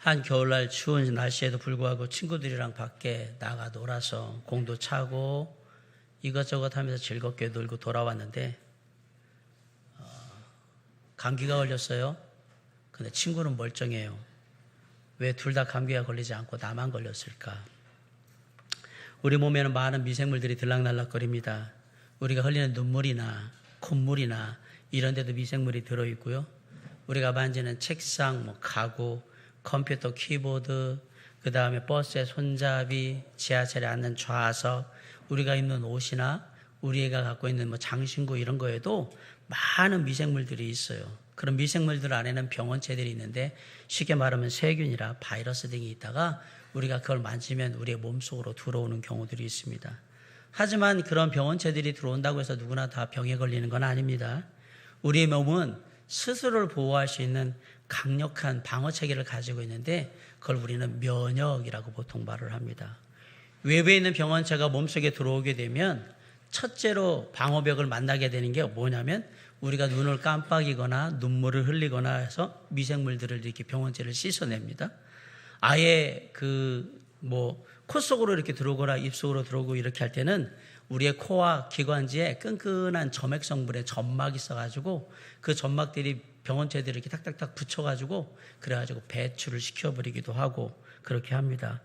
한 겨울날 추운 날씨에도 불구하고 친구들이랑 밖에 나가 놀아서 공도 차고 이것저것 하면서 즐겁게 놀고 돌아왔는데 감기가 걸렸어요. 근데 친구는 멀쩡해요. 왜 둘 다 감기가 걸리지 않고 나만 걸렸을까? 우리 몸에는 많은 미생물들이 들락날락거립니다. 우리가 흘리는 눈물이나 콧물이나 이런 데도 미생물이 들어있고요. 우리가 만지는 책상, 가구, 컴퓨터 키보드, 그 다음에 버스의 손잡이, 지하철에 앉는 좌석, 우리가 입는 옷이나 우리가 갖고 있는 장신구 이런 거에도 많은 미생물들이 있어요. 그런 미생물들 안에는 병원체들이 있는데 쉽게 말하면 세균이나 바이러스 등이 있다가 우리가 그걸 만지면 우리의 몸속으로 들어오는 경우들이 있습니다. 하지만 그런 병원체들이 들어온다고 해서 누구나 다 병에 걸리는 건 아닙니다. 우리의 몸은 스스로를 보호할 수 있는 강력한 방어체계를 가지고 있는데 그걸 우리는 면역이라고 보통 말을 합니다. 외부에 있는 병원체가 몸속에 들어오게 되면 첫째로 방어벽을 만나게 되는 게 뭐냐면 우리가 눈을 깜빡이거나 눈물을 흘리거나 해서 미생물들을 이렇게 병원체를 씻어냅니다. 아예 코 속으로 이렇게 들어오거나 입 속으로 들어오고 이렇게 할 때는 우리의 코와 기관지에 끈끈한 점액 성분의 점막이 있어가지고 그 점막들이 병원체들을 이렇게 탁탁탁 붙여가지고 그래가지고 배출을 시켜버리기도 하고 그렇게 합니다.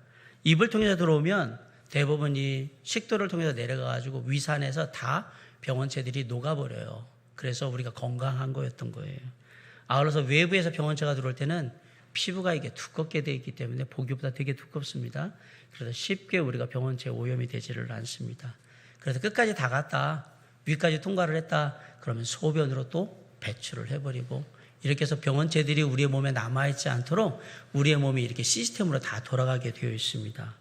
입을 통해서 들어오면 대부분 이 식도를 통해서 내려가가지고 위산에서 다 병원체들이 녹아버려요. 그래서 우리가 건강한 거였던 거예요. 아울러서 외부에서 병원체가 들어올 때는 피부가 이게 두껍게 되어 있기 때문에 보기보다 되게 두껍습니다. 그래서 쉽게 우리가 병원체 오염이 되지를 않습니다. 그래서 끝까지 다 갔다 위까지 통과를 했다 그러면 소변으로 또 배출을 해버리고 이렇게 해서 병원체들이 우리의 몸에 남아있지 않도록 우리의 몸이 이렇게 시스템으로 다 돌아가게 되어 있습니다.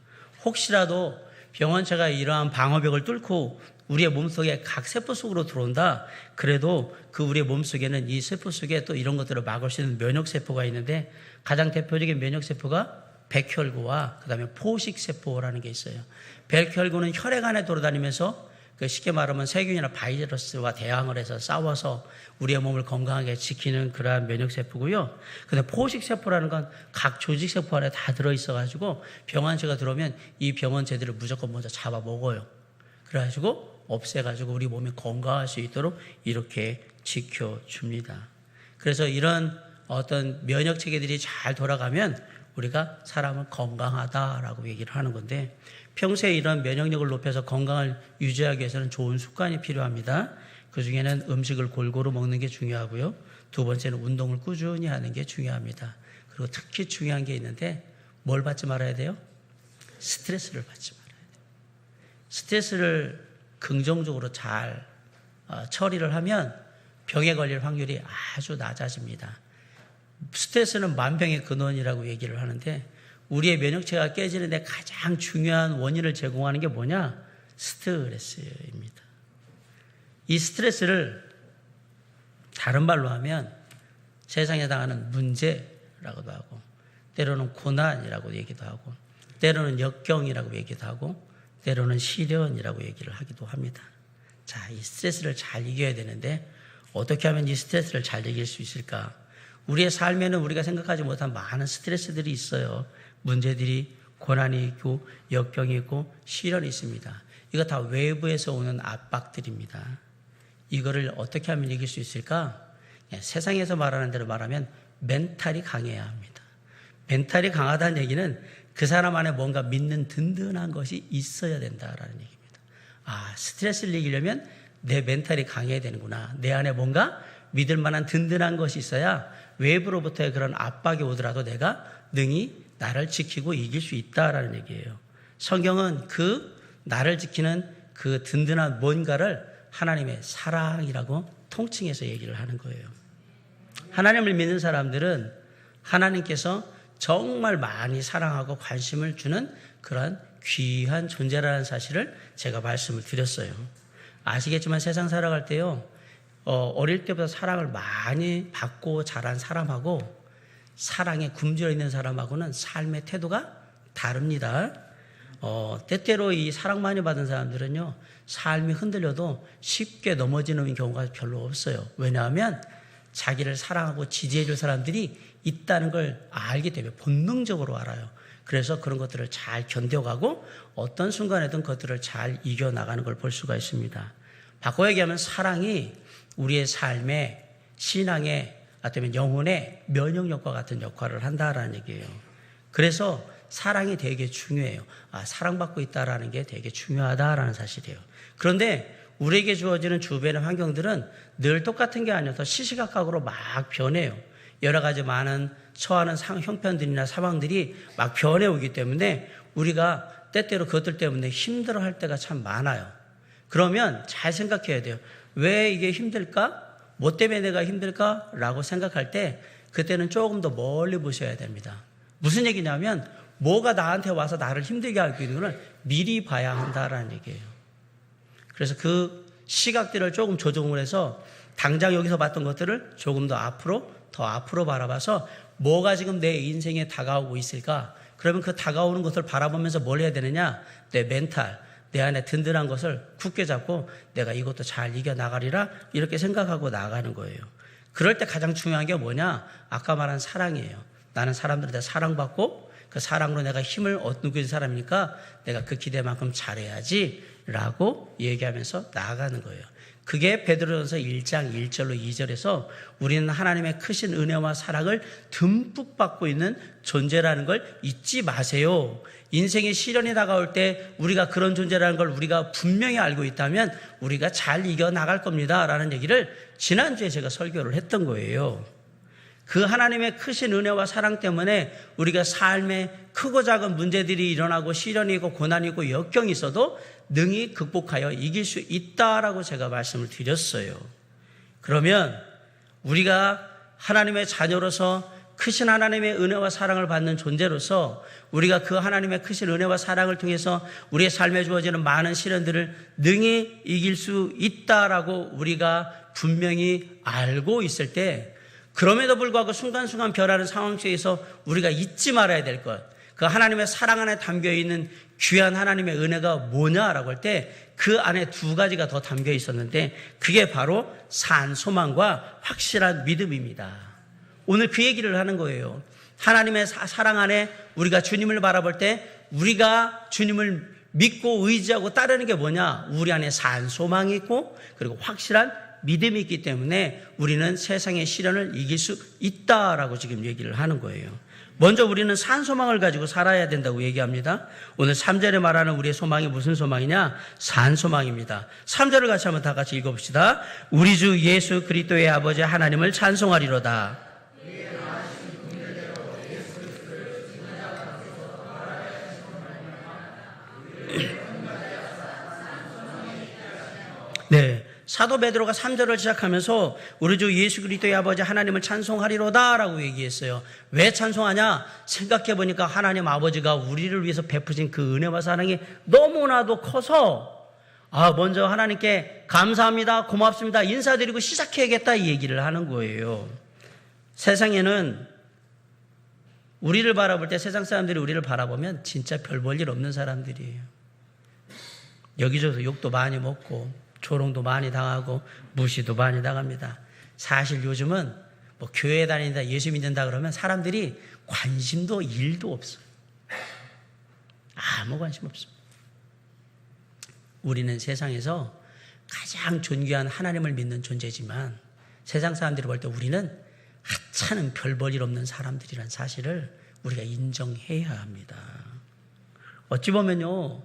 혹시라도 병원체가 이러한 방어벽을 뚫고 우리의 몸속에 각 세포 속으로 들어온다 그래도 그 우리의 몸속에는 이 세포 속에 또 이런 것들을 막을 수 있는 면역세포가 있는데 가장 대표적인 면역세포가 백혈구와 그 다음에 포식세포라는 게 있어요. 백혈구는 혈액 안에 돌아다니면서 쉽게 말하면 세균이나 바이러스와 대항을 해서 싸워서 우리의 몸을 건강하게 지키는 그러한 면역세포고요. 근데 포식세포라는 건 각 조직세포 안에 다 들어있어가지고 병원체가 들어오면 이 병원체들을 무조건 먼저 잡아먹어요. 그래가지고 없애가지고 우리 몸이 건강할 수 있도록 이렇게 지켜줍니다. 그래서 이런 어떤 면역체계들이 잘 돌아가면 우리가 사람은 건강하다라고 얘기를 하는 건데 평소에 이런 면역력을 높여서 건강을 유지하기 위해서는 좋은 습관이 필요합니다. 그중에는 음식을 골고루 먹는 게 중요하고요. 두 번째는 운동을 꾸준히 하는 게 중요합니다. 그리고 특히 중요한 게 있는데 뭘 받지 말아야 돼요? 스트레스를 받지 말아야 돼요. 스트레스를 긍정적으로 잘 처리를 하면 병에 걸릴 확률이 아주 낮아집니다. 스트레스는 만병의 근원이라고 얘기를 하는데 우리의 면역체가 깨지는 데 가장 중요한 원인을 제공하는 게 뭐냐? 스트레스입니다. 이 스트레스를 다른 말로 하면 세상에 당하는 문제라고도 하고 때로는 고난이라고 얘기도 하고 때로는 역경이라고 얘기도 하고 때로는 시련이라고 얘기를 하기도 합니다. 자, 이 스트레스를 잘 이겨야 되는데 어떻게 하면 이 스트레스를 잘 이길 수 있을까? 우리의 삶에는 우리가 생각하지 못한 많은 스트레스들이 있어요. 문제들이 고난이 있고 역경이 있고 시련이 있습니다. 이거 다 외부에서 오는 압박들입니다. 이거를 어떻게 하면 이길 수 있을까? 세상에서 말하는 대로 말하면 멘탈이 강해야 합니다. 멘탈이 강하다는 얘기는 그 사람 안에 뭔가 믿는 든든한 것이 있어야 된다라는 얘기입니다. 스트레스를 이기려면 내 멘탈이 강해야 되는구나. 내 안에 뭔가 믿을 만한 든든한 것이 있어야 외부로부터의 그런 압박이 오더라도 내가 능히 나를 지키고 이길 수 있다라는 얘기예요. 성경은 그 나를 지키는 그 든든한 뭔가를 하나님의 사랑이라고 통칭해서 얘기를 하는 거예요. 하나님을 믿는 사람들은 하나님께서 정말 많이 사랑하고 관심을 주는 그런 귀한 존재라는 사실을 제가 말씀을 드렸어요. 아시겠지만 세상 살아갈 때요. 어릴 때부터 사랑을 많이 받고 자란 사람하고 사랑에 굶주려 있는 사람하고는 삶의 태도가 다릅니다. 때때로 이 사랑 많이 받은 사람들은요, 삶이 흔들려도 쉽게 넘어지는 경우가 별로 없어요. 왜냐하면 자기를 사랑하고 지지해 줄 사람들이 있다는 걸 알기 때문에 본능적으로 알아요. 그래서 그런 것들을 잘 견뎌가고 어떤 순간에든 그것들을 잘 이겨나가는 걸 볼 수가 있습니다. 바꿔 얘기하면 사랑이 우리의 삶의 신앙의 아니면 영혼의 면역력과 같은 역할을 한다라는 얘기예요. 그래서 사랑이 되게 중요해요. 사랑받고 있다라는 게 되게 중요하다라는 사실이에요. 그런데 우리에게 주어지는 주변의 환경들은 늘 똑같은 게 아니어서 시시각각으로 막 변해요. 여러 가지 많은 처하는 형편들이나 상황들이 막 변해오기 때문에 우리가 때때로 그것들 때문에 힘들어할 때가 참 많아요. 그러면 잘 생각해야 돼요. 왜 이게 힘들까? 뭐 때문에 내가 힘들까? 라고 생각할 때 그때는 조금 더 멀리 보셔야 됩니다. 무슨 얘기냐면 뭐가 나한테 와서 나를 힘들게 하고 있는 걸 미리 봐야 한다라는 얘기예요. 그래서 그 시각들을 조금 조정을 해서 당장 여기서 봤던 것들을 조금 더 앞으로 바라봐서 뭐가 지금 내 인생에 다가오고 있을까? 그러면 그 다가오는 것을 바라보면서 뭘 해야 되느냐? 내 멘탈, 내 안에 든든한 것을 굳게 잡고 내가 이것도 잘 이겨나가리라 이렇게 생각하고 나가는 거예요. 그럴 때 가장 중요한 게 뭐냐? 아까 말한 사랑이에요. 나는 사람들한테 사랑받고 그 사랑으로 내가 힘을 얻는 사람이니까 내가 그 기대만큼 잘해야지 라고 얘기하면서 나아가는 거예요. 그게 베드로전서 1장 1절로 2절에서 우리는 하나님의 크신 은혜와 사랑을 듬뿍 받고 있는 존재라는 걸 잊지 마세요. 인생의 시련이 다가올 때 우리가 그런 존재라는 걸 우리가 분명히 알고 있다면 우리가 잘 이겨나갈 겁니다 라는 얘기를 지난주에 제가 설교를 했던 거예요. 그 하나님의 크신 은혜와 사랑 때문에 우리가 삶에 크고 작은 문제들이 일어나고 시련이 있고 고난이 있고 역경이 있어도 능히 극복하여 이길 수 있다라고 제가 말씀을 드렸어요. 그러면 우리가 하나님의 자녀로서 크신 하나님의 은혜와 사랑을 받는 존재로서 우리가 그 하나님의 크신 은혜와 사랑을 통해서 우리의 삶에 주어지는 많은 시련들을 능히 이길 수 있다라고 우리가 분명히 알고 있을 때 그럼에도 불구하고 순간순간 변하는 상황 속에서 우리가 잊지 말아야 될 것, 그 하나님의 사랑 안에 담겨있는 귀한 하나님의 은혜가 뭐냐라고 할 때 그 안에 두 가지가 더 담겨 있었는데 그게 바로 산 소망과 확실한 믿음입니다. 오늘 그 얘기를 하는 거예요. 하나님의 사랑 안에 우리가 주님을 바라볼 때 우리가 주님을 믿고 의지하고 따르는 게 뭐냐? 우리 안에 산 소망이 있고 그리고 확실한 믿음이 있기 때문에 우리는 세상의 시련을 이길 수 있다라고 지금 얘기를 하는 거예요. 먼저 우리는 산 소망을 가지고 살아야 된다고 얘기합니다. 오늘 3절에 말하는 우리의 소망이 무슨 소망이냐? 산 소망입니다. 3절을 같이 한번 다 같이 읽어봅시다. 우리 주 예수 그리스도의 아버지 하나님을 찬송하리로다. 네. 사도 베드로가 3절을 시작하면서 우리 주 예수 그리스도의 아버지 하나님을 찬송하리로다 라고 얘기했어요. 왜 찬송하냐? 생각해 보니까 하나님 아버지가 우리를 위해서 베푸신 그 은혜와 사랑이 너무나도 커서 먼저 하나님께 감사합니다, 고맙습니다, 인사드리고 시작해야겠다 이 얘기를 하는 거예요. 세상에는 우리를 바라볼 때 세상 사람들이 우리를 바라보면 진짜 별 볼 일 없는 사람들이에요. 여기저기서 욕도 많이 먹고 조롱도 많이 당하고 무시도 많이 당합니다. 사실 요즘은 뭐 교회 다닌다, 예수 믿는다 그러면 사람들이 관심도 일도 없어요. 아무 관심 없습니다. 우리는 세상에서 가장 존귀한 하나님을 믿는 존재지만 세상 사람들이 볼 때 우리는 하찮은 별 볼 일 없는 사람들이라는 사실을 우리가 인정해야 합니다. 어찌 보면요,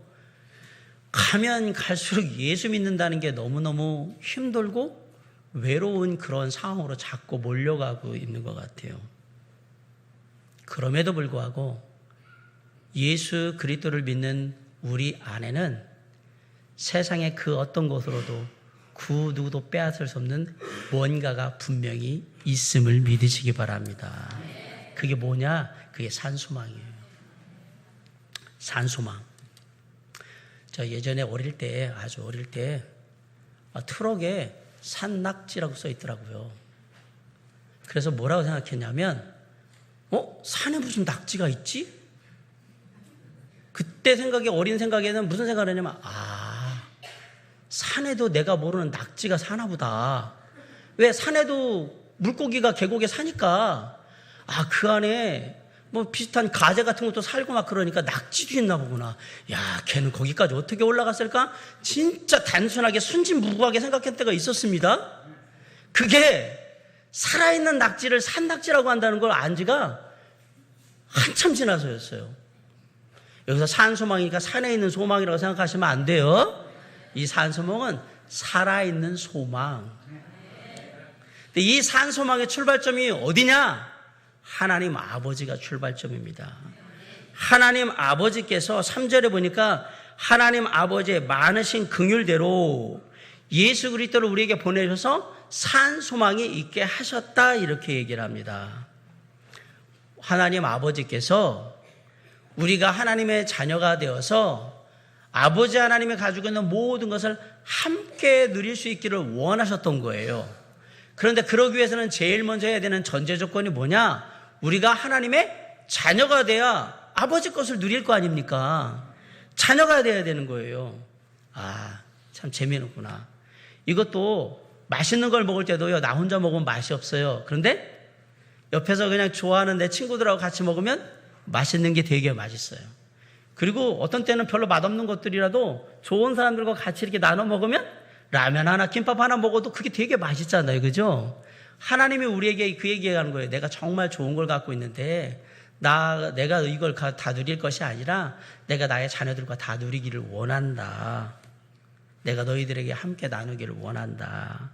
가면 갈수록 예수 믿는다는 게 너무너무 힘들고 외로운 그런 상황으로 자꾸 몰려가고 있는 것 같아요. 그럼에도 불구하고 예수 그리스도를 믿는 우리 안에는 세상의 그 어떤 것으로도 그 누구도 빼앗을 수 없는 뭔가가 분명히 있음을 믿으시기 바랍니다. 그게 뭐냐? 그게 산소망이에요. 산소망. 저 예전에 아주 어릴 때 트럭에 산낙지라고 써 있더라고요. 그래서 뭐라고 생각했냐면 산에 무슨 낙지가 있지? 그때 어린 생각에는 무슨 생각을 했냐면 산에도 내가 모르는 낙지가 사나 보다. 왜 산에도 물고기가 계곡에 사니까 그 안에 뭐 비슷한 가재 같은 것도 살고 막 그러니까 낙지도 있나 보구나. 야, 걔는 거기까지 어떻게 올라갔을까? 진짜 단순하게 순진무구하게 생각할 때가 있었습니다. 그게 살아있는 낙지를 산낙지라고 한다는 걸 안 지가 한참 지나서였어요. 여기서 산소망이니까 산에 있는 소망이라고 생각하시면 안 돼요. 이 산소망은 살아있는 소망. 근데 이 산소망의 출발점이 어디냐? 하나님 아버지가 출발점입니다. 하나님 아버지께서 3절에 보니까 하나님 아버지의 많으신 긍휼대로 예수 그리스도를 우리에게 보내셔서 산 소망이 있게 하셨다, 이렇게 얘기를 합니다. 하나님 아버지께서 우리가 하나님의 자녀가 되어서 아버지 하나님이 가지고 있는 모든 것을 함께 누릴 수 있기를 원하셨던 거예요. 그런데 그러기 위해서는 제일 먼저 해야 되는 전제 조건이 뭐냐? 우리가 하나님의 자녀가 돼야 아버지 것을 누릴 거 아닙니까? 자녀가 돼야 되는 거예요. 참 재미있구나. 이것도 맛있는 걸 먹을 때도요, 나 혼자 먹으면 맛이 없어요. 그런데 옆에서 그냥 좋아하는 내 친구들하고 같이 먹으면 맛있는 게 되게 맛있어요. 그리고 어떤 때는 별로 맛없는 것들이라도 좋은 사람들과 같이 이렇게 나눠 먹으면 라면 하나, 김밥 하나 먹어도 그게 되게 맛있잖아요. 그죠? 하나님이 우리에게 그 얘기하는 거예요. 내가 정말 좋은 걸 갖고 있는데 내가 이걸 다 누릴 것이 아니라 내가 나의 자녀들과 다 누리기를 원한다. 내가 너희들에게 함께 나누기를 원한다.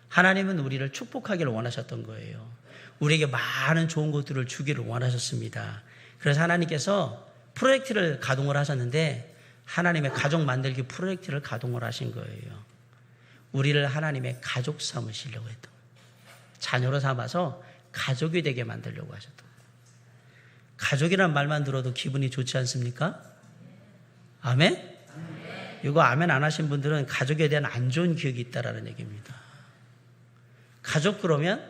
하나님은 우리를 축복하기를 원하셨던 거예요. 우리에게 많은 좋은 것들을 주기를 원하셨습니다. 그래서 하나님께서 프로젝트를 가동을 하셨는데 하나님의 가족 만들기 프로젝트를 가동을 하신 거예요. 우리를 하나님의 가족 삼으시려고 했던 거예요. 자녀로 삼아서 가족이 되게 만들려고 하셨던 거예요. 가족이란 말만 들어도 기분이 좋지 않습니까? 아멘? 이거 아멘 안 하신 분들은 가족에 대한 안 좋은 기억이 있다라는 얘기입니다. 가족 그러면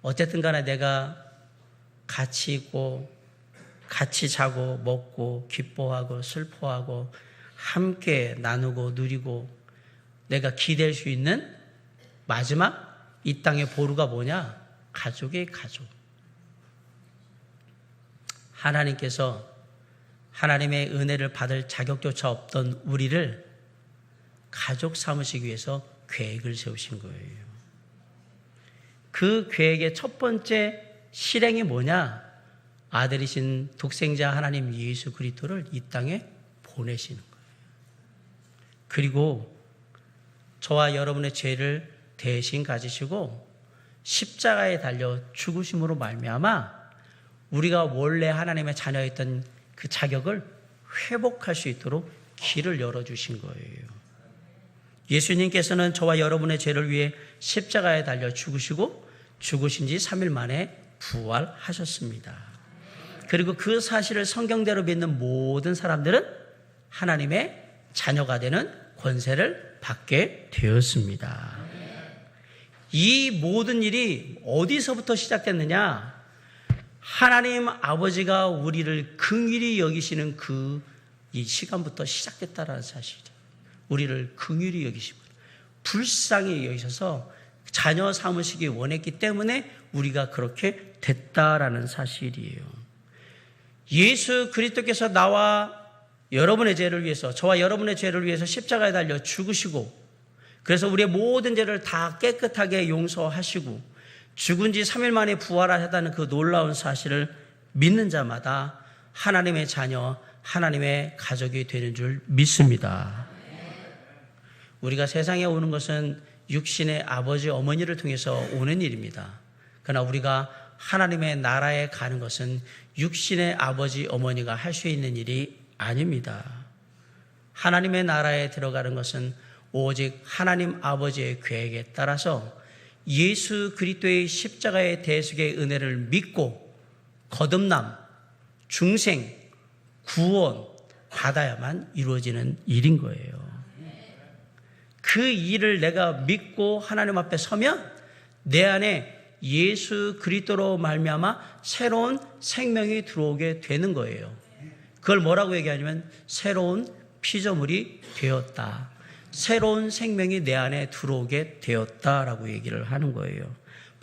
어쨌든 간에 내가 같이 있고 같이 자고 먹고 기뻐하고 슬퍼하고 함께 나누고 누리고 내가 기댈 수 있는 마지막 이 땅의 보루가 뭐냐? 가족의 가족. 하나님께서 하나님의 은혜를 받을 자격조차 없던 우리를 가족 삼으시기 위해서 계획을 세우신 거예요. 그 계획의 첫 번째 실행이 뭐냐? 아들이신 독생자 하나님 예수 그리스도를 이 땅에 보내시는 거예요. 그리고 저와 여러분의 죄를 대신 가지시고 십자가에 달려 죽으심으로 말미암아 우리가 원래 하나님의 자녀였던 그 자격을 회복할 수 있도록 길을 열어주신 거예요. 예수님께서는 저와 여러분의 죄를 위해 십자가에 달려 죽으시고 죽으신 지 3일 만에 부활하셨습니다. 그리고 그 사실을 성경대로 믿는 모든 사람들은 하나님의 자녀가 되는 권세를 받게 되었습니다. 이 모든 일이 어디서부터 시작됐느냐? 하나님 아버지가 우리를 긍휼히 여기시는 이 시간부터 시작됐다라는 사실이죠. 우리를 긍휼히 여기시고 불쌍히 여기셔서 자녀 삼으시기 원했기 때문에 우리가 그렇게 됐다라는 사실이에요. 예수 그리스도께서 나와 여러분의 죄를 위해서, 저와 여러분의 죄를 위해서 십자가에 달려 죽으시고, 그래서 우리의 모든 죄를 다 깨끗하게 용서하시고 죽은 지 3일 만에 부활하셨다는 그 놀라운 사실을 믿는 자마다 하나님의 자녀, 하나님의 가족이 되는 줄 믿습니다. 우리가 세상에 오는 것은 육신의 아버지, 어머니를 통해서 오는 일입니다. 그러나 우리가 하나님의 나라에 가는 것은 육신의 아버지, 어머니가 할 수 있는 일이 아닙니다. 하나님의 나라에 들어가는 것은 오직 하나님 아버지의 계획에 따라서 예수 그리스도의 십자가의 대속의 은혜를 믿고 거듭남, 중생, 구원 받아야만 이루어지는 일인 거예요. 그 일을 내가 믿고 하나님 앞에 서면 내 안에 예수 그리스도로 말미암아 새로운 생명이 들어오게 되는 거예요. 그걸 뭐라고 얘기하냐면 새로운 피조물이 되었다. 새로운 생명이 내 안에 들어오게 되었다라고 얘기를 하는 거예요.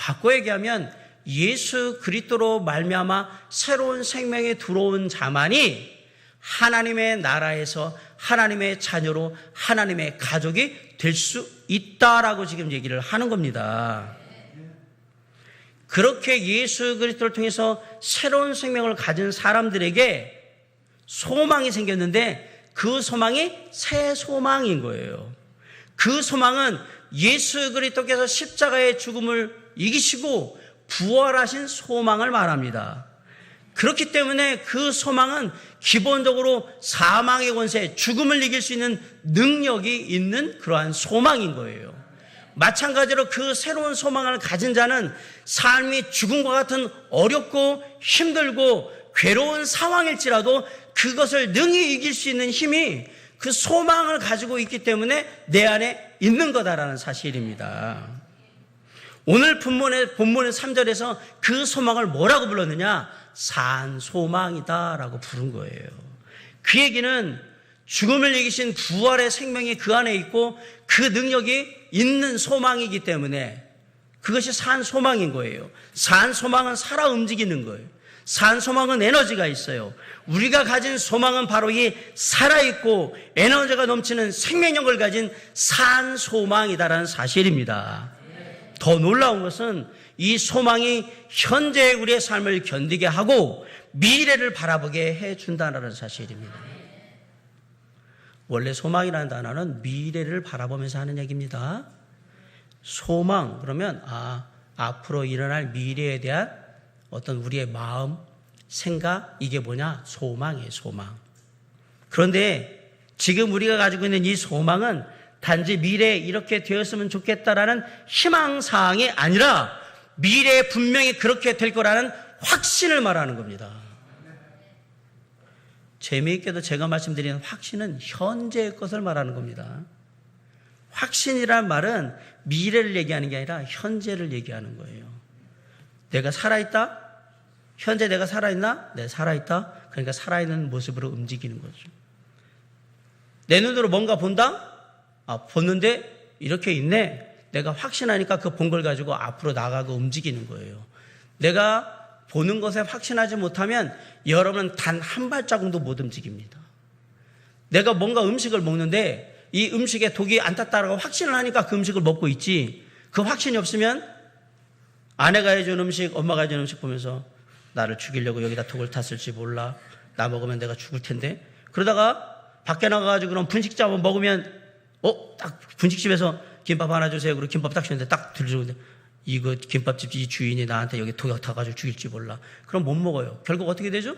바꿔 얘기하면 예수 그리스도로 말미암아 새로운 생명에 들어온 자만이 하나님의 나라에서 하나님의 자녀로 하나님의 가족이 될 수 있다라고 지금 얘기를 하는 겁니다. 그렇게 예수 그리스도를 통해서 새로운 생명을 가진 사람들에게 소망이 생겼는데 그 소망이 새 소망인 거예요. 그 소망은 예수 그리스도께서 십자가의 죽음을 이기시고 부활하신 소망을 말합니다. 그렇기 때문에 그 소망은 기본적으로 사망의 권세, 죽음을 이길 수 있는 능력이 있는 그러한 소망인 거예요. 마찬가지로 그 새로운 소망을 가진 자는 삶이 죽음과 같은 어렵고 힘들고 괴로운 상황일지라도 그것을 능히 이길 수 있는 힘이 그 소망을 가지고 있기 때문에 내 안에 있는 거다라는 사실입니다. 오늘 본문의 3절에서 그 소망을 뭐라고 불렀느냐? 산 소망이다라고 부른 거예요. 그 얘기는 죽음을 이기신 부활의 생명이 그 안에 있고 그 능력이 있는 소망이기 때문에 그것이 산 소망인 거예요. 산 소망은 살아 움직이는 거예요. 산 소망은 에너지가 있어요. 우리가 가진 소망은 바로 이 살아있고 에너지가 넘치는 생명력을 가진 산 소망이다라는 사실입니다. 더 놀라운 것은 이 소망이 현재 우리의 삶을 견디게 하고 미래를 바라보게 해준다는 사실입니다. 원래 소망이라는 단어는 미래를 바라보면서 하는 얘기입니다. 소망, 그러면 앞으로 일어날 미래에 대한 어떤 우리의 마음, 생각, 이게 뭐냐? 소망이에요, 소망. 그런데 지금 우리가 가지고 있는 이 소망은 단지 미래에 이렇게 되었으면 좋겠다라는 희망사항이 아니라 미래에 분명히 그렇게 될 거라는 확신을 말하는 겁니다. 재미있게도 제가 말씀드리는 확신은 현재의 것을 말하는 겁니다. 확신이란 말은 미래를 얘기하는 게 아니라 현재를 얘기하는 거예요. 내가 살아있다? 현재 내가 살아있나? 네, 살아있다. 그러니까 살아있는 모습으로 움직이는 거죠. 내 눈으로 뭔가 본다? 보는데 이렇게 있네. 내가 확신하니까 그 본 걸 가지고 앞으로 나가고 움직이는 거예요. 내가 보는 것에 확신하지 못하면 여러분은 단 한 발자국도 못 움직입니다. 내가 뭔가 음식을 먹는데 이 음식에 독이 안 탔다라고 확신을 하니까 그 음식을 먹고 있지. 그 확신이 없으면 아내가 해준 음식, 엄마가 해준 음식 보면서 나를 죽이려고 여기다 독을 탔을지 몰라. 나 먹으면 내가 죽을 텐데. 그러다가 밖에 나가가지고 그럼 분식집 한번 먹으면 딱 분식집에서 김밥 하나 주세요. 그리고 김밥 딱 주는데 딱 들려주는데 이거 김밥집 이 주인이 나한테 여기 독이 타가지고 죽일지 몰라. 그럼 못 먹어요. 결국 어떻게 되죠?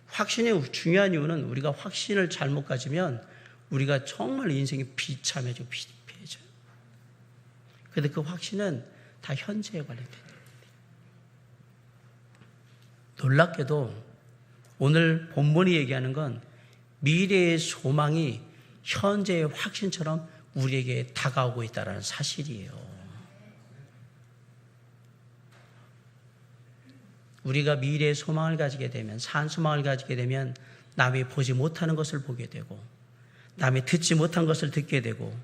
확신이 중요한 이유는 우리가 확신을 잘못 가지면 우리가 정말 인생이 비참해지고 피폐해져요. 그런데 그 확신은 다 현재에 관련된 겁니다. 놀랍게도 오늘 본문이 얘기하는 건 미래의 소망이 현재의 확신처럼 우리에게 다가오고 있다는 사실이에요. 우리가 미래의 소망을 가지게 되면, 산 소망을 가지게 되면 남이 보지 못하는 것을 보게 되고, 남이 듣지 못한 것을 듣게 되고,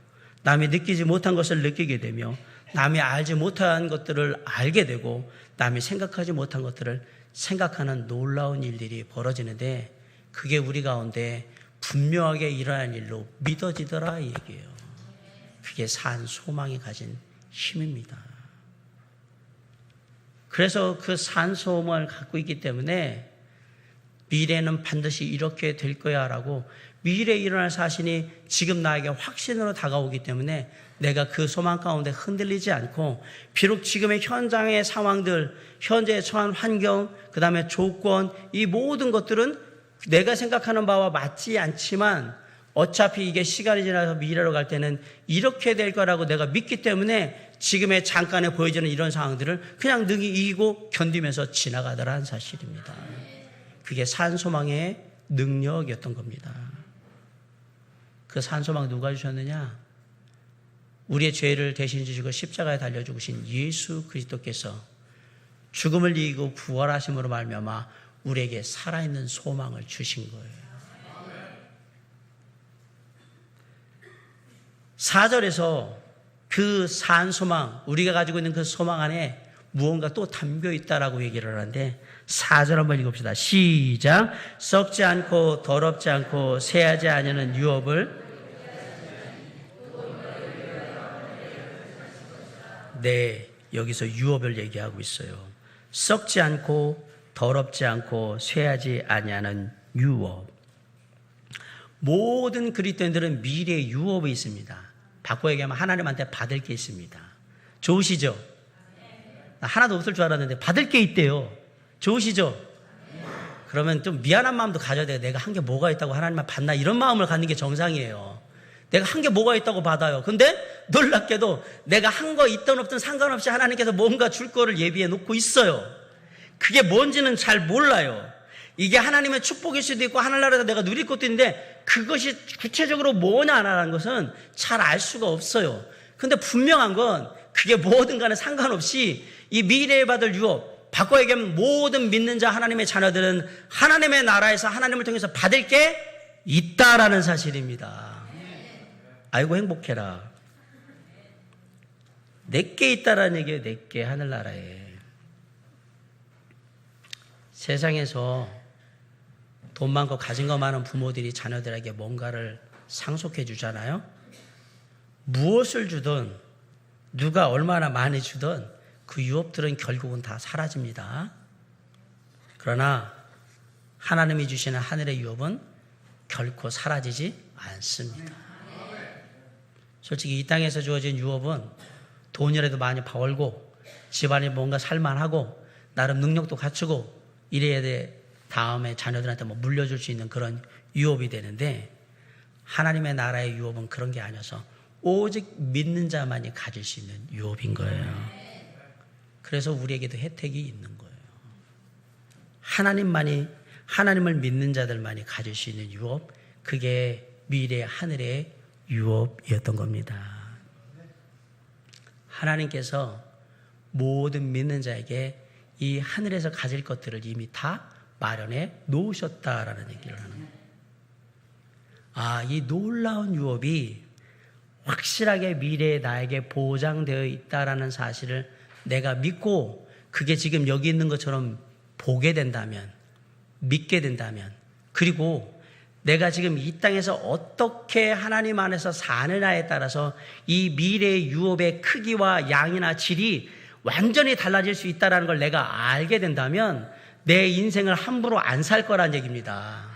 남이 느끼지 못한 것을 느끼게 되며, 남이 알지 못한 것들을 알게 되고, 남이 생각하지 못한 것들을 생각하는 놀라운 일들이 벌어지는데, 그게 우리 가운데 분명하게 일어날 일로 믿어지더라 이 얘기예요. 그게 산 소망이 가진 힘입니다. 그래서 그 산 소망을 갖고 있기 때문에 미래는 반드시 이렇게 될 거야 라고 미래에 일어날 사실이 지금 나에게 확신으로 다가오기 때문에 내가 그 소망 가운데 흔들리지 않고, 비록 지금의 현장의 상황들, 현재에 처한 환경, 그 다음에 조건, 이 모든 것들은 내가 생각하는 바와 맞지 않지만 어차피 이게 시간이 지나서 미래로 갈 때는 이렇게 될 거라고 내가 믿기 때문에 지금의 잠깐에 보여지는 이런 상황들을 그냥 능히 이기고 견디면서 지나가더라는 사실입니다. 그게 산소망의 능력이었던 겁니다. 그 산소망 누가 주셨느냐? 우리의 죄를 대신 지시고 십자가에 달려 죽으신 예수 그리스도께서 죽음을 이기고 부활하심으로 말미암아 우리에게 살아있는 소망을 주신 거예요. 4절에서 그 산 소망, 우리가 가지고 있는 그 소망 안에 무언가 또 담겨 있다라고 얘기를 하는데 4절 한번 읽읍시다. 시작. 썩지 않고 더럽지 않고 쇠하지 아니하는 유업을 네, 여기서 유업을 얘기하고 있어요. 썩지 않고 더럽지 않고 쇠하지 아니하는 유업. 모든 그리스도인들은 미래의 유업이 있습니다. 바꿔 얘기하면 하나님한테 받을 게 있습니다. 좋으시죠? 하나도 없을 줄 알았는데 받을 게 있대요. 좋으시죠? 그러면 좀 미안한 마음도 가져야 돼요. 내가 한 게 뭐가 있다고 하나님만 받나 이런 마음을 갖는 게 정상이에요. 내가 한 게 뭐가 있다고 받아요. 근데 놀랍게도 내가 한 거 있든 없든 상관없이 하나님께서 뭔가 줄 거를 예비해 놓고 있어요. 그게 뭔지는 잘 몰라요. 이게 하나님의 축복일 수도 있고 하늘나라에서 내가 누릴 것도 있는데 그것이 구체적으로 뭐냐라는 것은 잘 알 수가 없어요. 근데 분명한 건 그게 뭐든 간에 상관없이 이 미래에 받을 유업, 바꿔 얘기하면 모든 믿는 자 하나님의 자녀들은 하나님의 나라에서 하나님을 통해서 받을 게 있다라는 사실입니다. 아이고 행복해라. 내게 있다라는 얘기예요. 내게 하늘나라에. 세상에서 돈 많고 가진 거 많은 부모들이 자녀들에게 뭔가를 상속해 주잖아요. 무엇을 주든 누가 얼마나 많이 주든 그 유업들은 결국은 다 사라집니다. 그러나 하나님이 주시는 하늘의 유업은 결코 사라지지 않습니다. 솔직히 이 땅에서 주어진 유업은 돈이라도 많이 벌고 집안이 뭔가 살만하고 나름 능력도 갖추고 이래야 돼. 다음에 자녀들한테 뭐 물려줄 수 있는 그런 유업이 되는데 하나님의 나라의 유업은 그런 게 아니어서 오직 믿는 자만이 가질 수 있는 유업인 거예요. 그래서 우리에게도 혜택이 있는 거예요. 하나님을 믿는 자들만이 가질 수 있는 유업, 그게 미래의 하늘의 유업이었던 겁니다. 하나님께서 모든 믿는 자에게 이 하늘에서 가질 것들을 이미 다 마련해 놓으셨다라는 얘기를 하는 거예요. 아, 이 놀라운 유업이 확실하게 미래에 나에게 보장되어 있다라는 사실을 내가 믿고 그게 지금 여기 있는 것처럼 보게 된다면, 믿게 된다면, 그리고 내가 지금 이 땅에서 어떻게 하나님 안에서 사느냐에 따라서 이 미래의 유업의 크기와 양이나 질이 완전히 달라질 수 있다는 걸 내가 알게 된다면 내 인생을 함부로 안 살 거란 얘기입니다.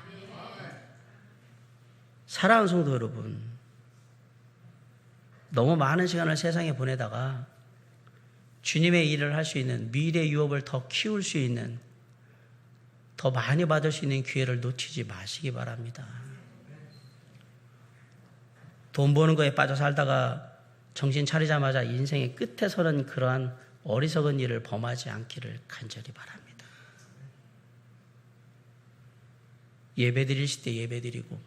사랑하는 성도 여러분, 너무 많은 시간을 세상에 보내다가 주님의 일을 할 수 있는 미래 유업을 더 키울 수 있는, 더 많이 받을 수 있는 기회를 놓치지 마시기 바랍니다. 돈 버는 거에 빠져 살다가 정신 차리자마자 인생의 끝에 서는 그러한 어리석은 일을 범하지 않기를 간절히 바랍니다. 예배 드리실 때 예배 드리고,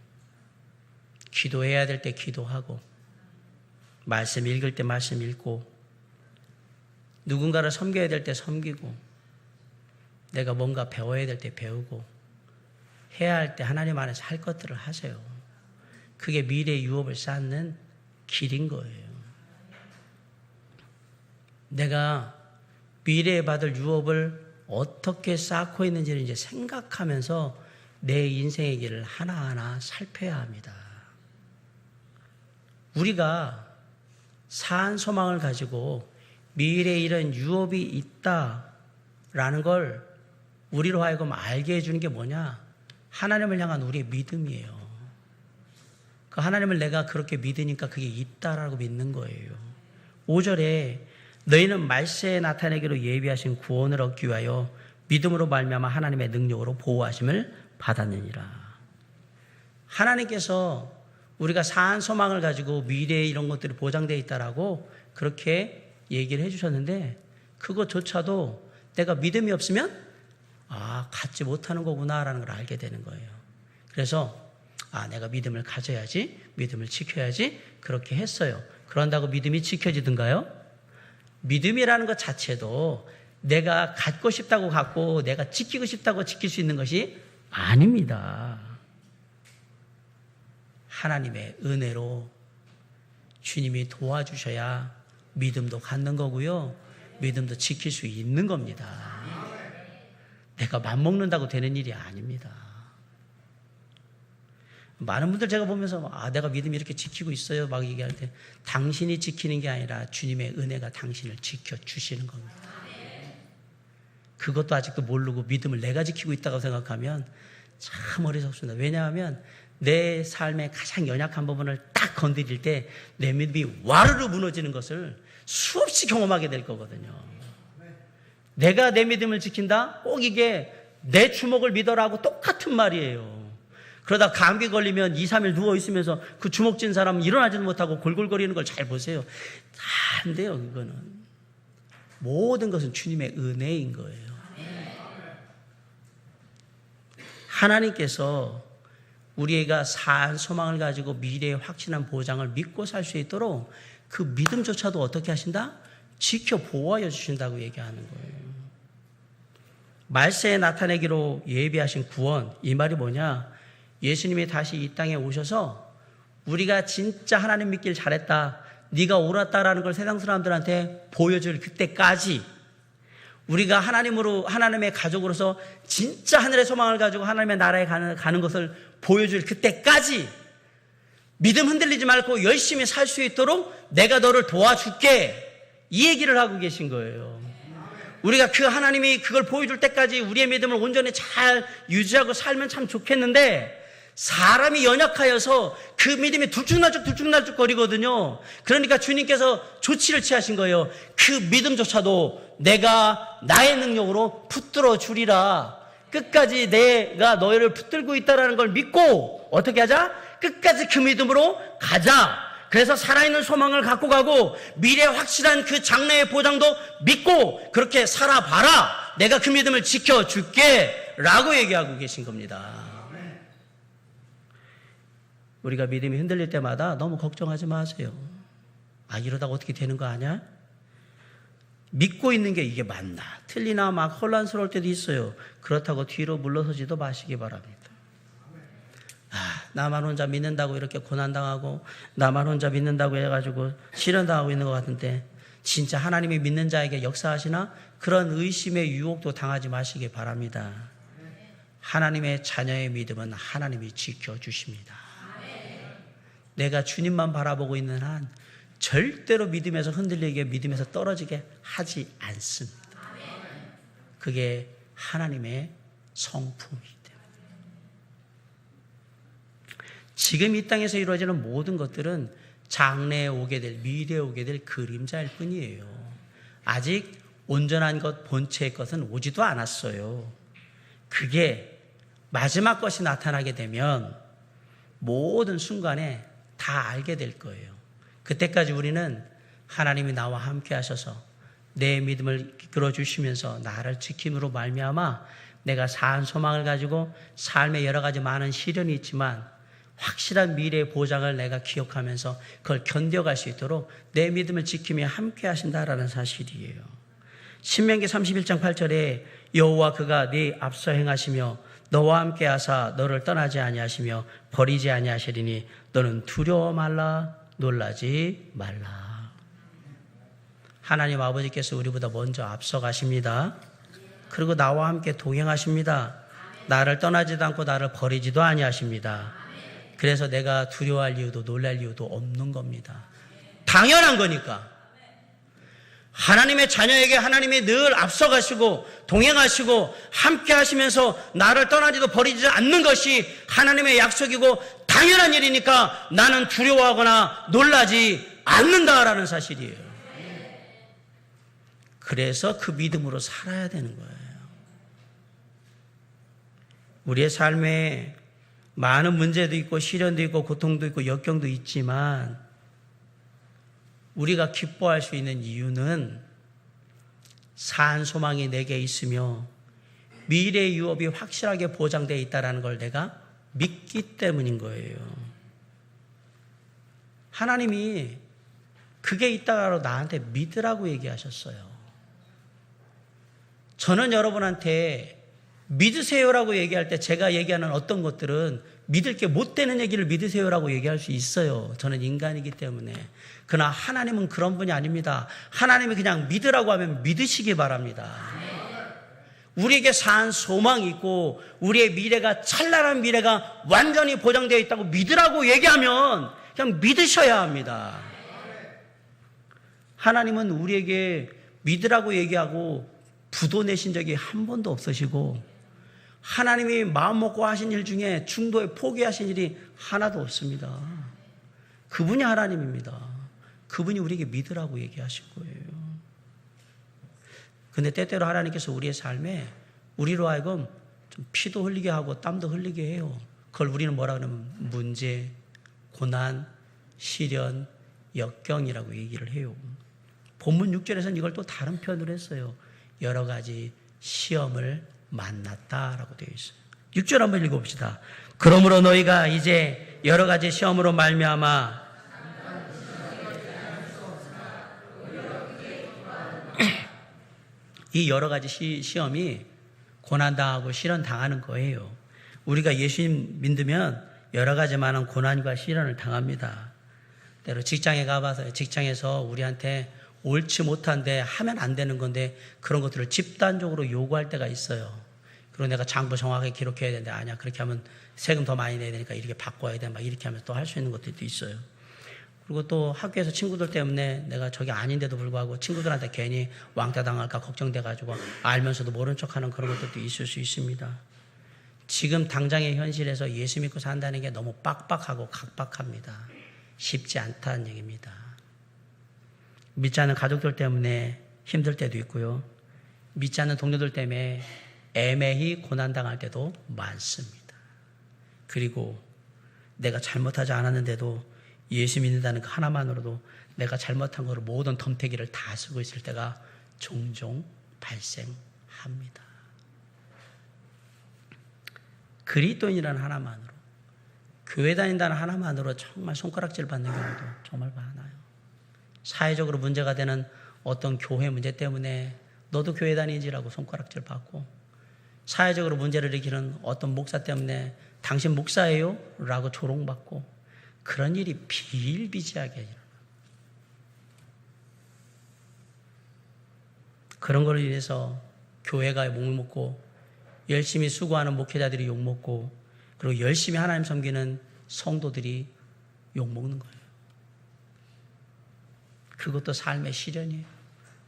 기도해야 될 때 기도하고, 말씀 읽을 때 말씀 읽고, 누군가를 섬겨야 될 때 섬기고, 내가 뭔가 배워야 될 때 배우고, 해야 할 때 하나님 안에서 할 것들을 하세요. 그게 미래의 유업을 쌓는 길인 거예요. 내가 미래에 받을 유업을 어떻게 쌓고 있는지를 이제 생각하면서 내 인생의 길을 하나하나 살펴야 합니다. 우리가 사한 소망을 가지고 미래에 이런 유업이 있다라는 걸 우리로 하여금 알게 해주는 게 뭐냐? 하나님을 향한 우리의 믿음이에요. 그 하나님을 내가 그렇게 믿으니까 그게 있다라고 믿는 거예요. 5절에 너희는 말세에 나타내기로 예비하신 구원을 얻기 위하여 믿음으로 말미암아 하나님의 능력으로 보호하심을 받았느니라. 하나님께서 우리가 사한 소망을 가지고 미래에 이런 것들이 보장되어 있다라고 그렇게 얘기를 해주셨는데 그것조차도 내가 믿음이 없으면 갖지 못하는 거구나라는 걸 알게 되는 거예요. 그래서 내가 믿음을 가져야지, 믿음을 지켜야지 그렇게 했어요. 그런다고 믿음이 지켜지든가요? 믿음이라는 것 자체도 내가 갖고 싶다고 갖고 내가 지키고 싶다고 지킬 수 있는 것이 아닙니다. 하나님의 은혜로 주님이 도와주셔야 믿음도 갖는 거고요. 믿음도 지킬 수 있는 겁니다. 내가 맘먹는다고 되는 일이 아닙니다. 많은 분들 제가 보면서 내가 믿음 이렇게 지키고 있어요 막 얘기할 때, 당신이 지키는 게 아니라 주님의 은혜가 당신을 지켜주시는 겁니다. 그것도 아직도 모르고 믿음을 내가 지키고 있다고 생각하면 참 어리석습니다. 왜냐하면 내 삶의 가장 연약한 부분을 딱 건드릴 때 내 믿음이 와르르 무너지는 것을 수없이 경험하게 될 거거든요. 내가 내 믿음을 지킨다? 꼭 이게 내 주먹을 믿어라고 똑같은 말이에요. 그러다 감기 걸리면 2, 3일 누워있으면서 그 주먹 쥔 사람은 일어나지도 못하고 골골거리는 걸 잘 보세요. 다 안 돼요. 그거는 모든 것은 주님의 은혜인 거예요. 하나님께서 우리가 산 소망을 가지고 미래의 확신한 보장을 믿고 살 수 있도록 그 믿음조차도 어떻게 하신다? 지켜 보호하여 주신다고 얘기하는 거예요. 말세에 나타내기로 예비하신 구원, 이 말이 뭐냐? 예수님이 다시 이 땅에 오셔서 우리가 진짜 하나님 믿길 잘했다, 네가 옳았다라는 걸 세상 사람들한테 보여줄 그때까지 우리가 하나님의 가족으로서 진짜 하늘의 소망을 가지고 하나님의 나라에 가는 것을 보여줄 그때까지 믿음 흔들리지 말고 열심히 살 수 있도록 내가 너를 도와줄게, 이 얘기를 하고 계신 거예요. 우리가 그 하나님이 그걸 보여줄 때까지 우리의 믿음을 온전히 잘 유지하고 살면 참 좋겠는데, 사람이 연약하여서 그 믿음이 둘쭉날쭉 거리거든요. 그러니까 주님께서 조치를 취하신 거예요. 그 믿음조차도 내가 나의 능력으로 붙들어 주리라. 끝까지 내가 너희를 붙들고 있다는 걸 믿고 어떻게 하자? 끝까지 그 믿음으로 가자. 그래서 살아있는 소망을 갖고 가고 미래 확실한 그 장래의 보장도 믿고 그렇게 살아봐라. 내가 그 믿음을 지켜줄게 라고 얘기하고 계신 겁니다. 우리가 믿음이 흔들릴 때마다 너무 걱정하지 마세요. 이러다가 어떻게 되는 거 아니야? 믿고 있는 게 이게 맞나? 틀리나? 막 혼란스러울 때도 있어요. 그렇다고 뒤로 물러서지도 마시기 바랍니다. 나만 혼자 믿는다고 이렇게 고난당하고 나만 혼자 믿는다고 해가지고 실현당하고 있는 것 같은데 진짜 하나님이 믿는 자에게 역사하시나? 그런 의심의 유혹도 당하지 마시기 바랍니다. 하나님의 자녀의 믿음은 하나님이 지켜주십니다. 내가 주님만 바라보고 있는 한 절대로 믿음에서 흔들리게, 믿음에서 떨어지게 하지 않습니다. 그게 하나님의 성품이기 때문에. 지금 이 땅에서 이루어지는 모든 것들은 장래에 오게 될, 미래에 오게 될 그림자일 뿐이에요. 아직 온전한 것, 본체의 것은 오지도 않았어요. 그게 마지막 것이 나타나게 되면 모든 순간에 다 알게 될 거예요. 그때까지 우리는 하나님이 나와 함께 하셔서 내 믿음을 이끌어 주시면서 나를 지킴으로 말미암아 내가 산 소망을 가지고 삶에 여러 가지 많은 시련이 있지만 확실한 미래의 보장을 내가 기억하면서 그걸 견뎌갈 수 있도록 내 믿음을 지키며 함께 하신다라는 사실이에요. 신명기 31장 8절에 여호와 그가 네 앞서 행하시며 너와 함께 하사 너를 떠나지 아니하시며 버리지 아니하시리니 너는 두려워 말라, 놀라지 말라. 하나님 아버지께서 우리보다 먼저 앞서가십니다. 그리고 나와 함께 동행하십니다. 나를 떠나지도 않고 나를 버리지도 아니하십니다. 그래서 내가 두려워할 이유도 놀랄 이유도 없는 겁니다. 당연한 거니까. 하나님의 자녀에게 하나님이 늘 앞서가시고 동행하시고 함께 하시면서 나를 떠나지도 버리지 않는 것이 하나님의 약속이고 당연한 일이니까 나는 두려워하거나 놀라지 않는다라는 사실이에요. 그래서 그 믿음으로 살아야 되는 거예요. 우리의 삶에 많은 문제도 있고 시련도 있고 고통도 있고 역경도 있지만 우리가 기뻐할 수 있는 이유는 산 소망이 내게 있으며 미래의 유업이 확실하게 보장되어 있다는 걸 내가 믿기 때문인 거예요. 하나님이 그게 있다고 나한테 믿으라고 얘기하셨어요. 저는 여러분한테 믿으세요라고 얘기할 때 제가 얘기하는 어떤 것들은 믿을 게 못 되는 얘기를 믿으세요라고 얘기할 수 있어요. 저는 인간이기 때문에. 그러나 하나님은 그런 분이 아닙니다. 하나님이 그냥 믿으라고 하면 믿으시기 바랍니다. 우리에게 산 소망이 있고 우리의 미래가 찬란한 미래가 완전히 보장되어 있다고 믿으라고 얘기하면 그냥 믿으셔야 합니다. 하나님은 우리에게 믿으라고 얘기하고 부도 내신 적이 한 번도 없으시고 하나님이 마음먹고 하신 일 중에 중도에 포기하신 일이 하나도 없습니다. 그분이 하나님입니다. 그분이 우리에게 믿으라고 얘기하신 거예요. 근데 때때로 하나님께서 우리의 삶에 우리로 하여금 좀 피도 흘리게 하고 땀도 흘리게 해요. 그걸 우리는 뭐라 그러면 문제, 고난, 시련, 역경이라고 얘기를 해요. 본문 6절에서는 이걸 또 다른 표현으로 했어요. 여러 가지 시험을 만났다라고 되어 있어요. 6절 한번 읽어봅시다. 그러므로 너희가 이제 여러 가지 시험으로 말미암아 이 여러 가지 시험이 고난당하고 시련당하는 거예요. 우리가 예수님 믿으면 여러 가지 많은 고난과 시련을 당합니다. 때로 직장에 가봐서 직장에서 우리한테 옳지 못한데 하면 안 되는 건데 그런 것들을 집단적으로 요구할 때가 있어요. 그리고 내가 장부 정확하게 기록해야 되는데 아니야 그렇게 하면 세금 더 많이 내야 되니까 이렇게 바꿔야 돼 막 이렇게 하면서 또 할 수 있는 것들도 있어요. 그리고 또 학교에서 친구들 때문에 내가 저게 아닌데도 불구하고 친구들한테 괜히 왕따 당할까 걱정돼가지고 알면서도 모른 척하는 그런 것들도 있을 수 있습니다. 지금 당장의 현실에서 예수 믿고 산다는 게 너무 빡빡하고 각박합니다. 쉽지 않다는 얘기입니다. 믿지 않는 가족들 때문에 힘들 때도 있고요. 믿지 않는 동료들 때문에 애매히 고난당할 때도 많습니다. 그리고 내가 잘못하지 않았는데도 예수 믿는다는 그 하나만으로도 내가 잘못한 거를 모든 덤태기를 다 쓰고 있을 때가 종종 발생합니다. 그리스도인이라는 하나만으로, 교회 다닌다는 하나만으로 정말 손가락질 받는 경우도 정말 많아요. 사회적으로 문제가 되는 어떤 교회 문제 때문에 너도 교회 다니지라고 손가락질 받고, 사회적으로 문제를 일으키는 어떤 목사 때문에 당신 목사예요? 라고 조롱받고, 그런 일이 비일비재하게 일어나요. 그런 걸로 인해서 교회가 욕먹고 열심히 수고하는 목회자들이 욕먹고 그리고 열심히 하나님 섬기는 성도들이 욕먹는 거예요. 그것도 삶의 시련이에요.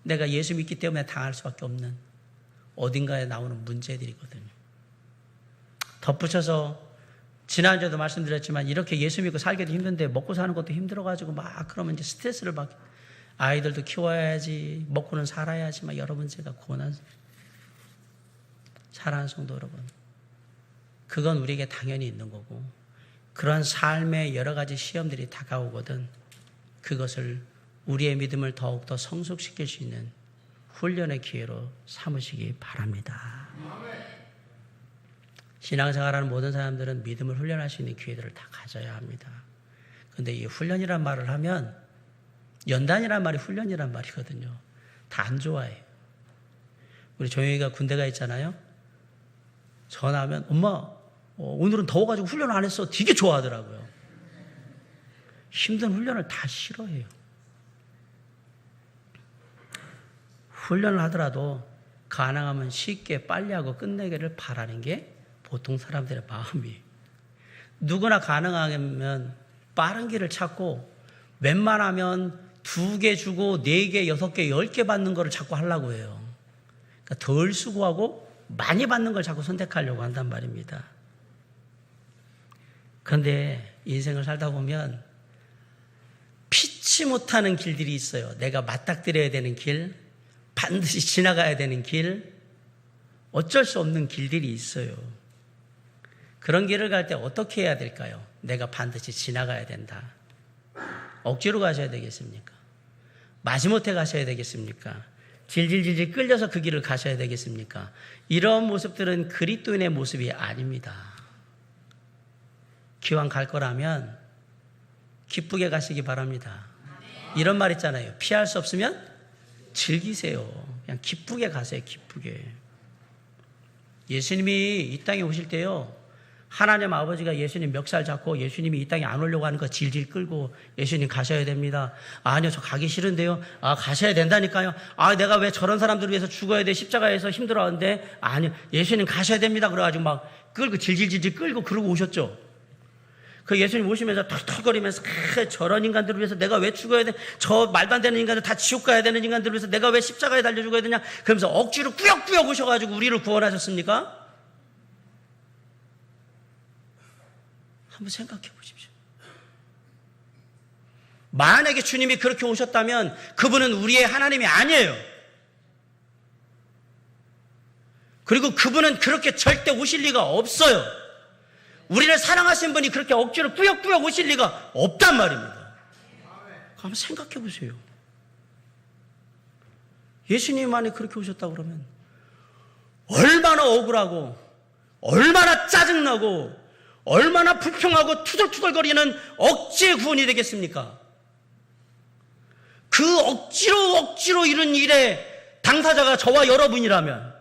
내가 예수 믿기 때문에 당할 수밖에 없는 어딘가에 나오는 문제들이거든요. 덧붙여서 지난주에도 말씀드렸지만 이렇게 예수 믿고 살기도 힘든데 먹고 사는 것도 힘들어가지고 막 그러면 이제 스트레스를 받게, 아이들도 키워야지, 먹고는 살아야지, 막 여러 문제가 고난. 사랑하는 성도 여러분, 그건 우리에게 당연히 있는 거고, 그런 삶의 여러 가지 시험들이 다가오거든 그것을 우리의 믿음을 더욱더 성숙시킬 수 있는 훈련의 기회로 삼으시기 바랍니다. 신앙생활하는 모든 사람들은 믿음을 훈련할 수 있는 기회들을 다 가져야 합니다. 그런데 이 훈련이란 말을 하면 연단이란 말이 훈련이란 말이거든요. 다 안 좋아해요. 우리 조용히가 군대가 있잖아요. 전화하면 엄마 오늘은 더워가지고 훈련 안 했어. 되게 좋아하더라고요. 힘든 훈련을 다 싫어해요. 훈련을 하더라도 가능하면 쉽게 빨리 하고 끝내기를 바라는 게 보통 사람들의 마음이에요. 누구나 가능하면 빠른 길을 찾고 웬만하면 2개 주고 4개, 6개, 10개 받는 거를 자꾸 하려고 해요. 그러니까 덜 수고하고 많이 받는 걸 자꾸 선택하려고 한단 말입니다. 그런데 인생을 살다 보면 피치 못하는 길들이 있어요. 내가 맞닥뜨려야 되는 길, 반드시 지나가야 되는 길, 어쩔 수 없는 길들이 있어요. 그런 길을 갈 때 어떻게 해야 될까요? 내가 반드시 지나가야 된다. 억지로 가셔야 되겠습니까? 마지못해 가셔야 되겠습니까? 질질질질 끌려서 그 길을 가셔야 되겠습니까? 이런 모습들은 그리스도인의 모습이 아닙니다. 기왕 갈 거라면 기쁘게 가시기 바랍니다. 이런 말 있잖아요. 피할 수 없으면 즐기세요. 그냥 기쁘게 가세요. 기쁘게. 예수님이 이 땅에 오실 때요, 하나님 아버지가 예수님 멱살 잡고 예수님이 이 땅에 안 오려고 하는 거 질질 끌고 예수님 가셔야 됩니다. 아니요, 저 가기 싫은데요. 가셔야 된다니까요. 내가 왜 저런 사람들을 위해서 죽어야 돼? 십자가에서 힘들어하는데. 아니요, 예수님 가셔야 됩니다. 그래가지고 막 끌고 질질질질 끌고 그러고 오셨죠. 그 예수님 오시면서 털털거리면서 저런 인간들을 위해서 내가 왜 죽어야 돼? 저 말도 안 되는 인간들 다 지옥 가야 되는 인간들을 위해서 내가 왜 십자가에 달려 죽어야 되냐? 그러면서 억지로 꾸역꾸역 오셔가지고 우리를 구원하셨습니까? 한번 생각해 보십시오. 만약에 주님이 그렇게 오셨다면 그분은 우리의 하나님이 아니에요. 그리고 그분은 그렇게 절대 오실 리가 없어요. 우리를 사랑하신 분이 그렇게 억지로 꾸역꾸역 오실 리가 없단 말입니다. 한번 생각해 보세요. 예수님만이 그렇게 오셨다고 그러면 얼마나 억울하고 얼마나 짜증나고 얼마나 불평하고 투덜투덜거리는 억지의 구원이 되겠습니까? 그 억지로 이룬 일의 당사자가 저와 여러분이라면,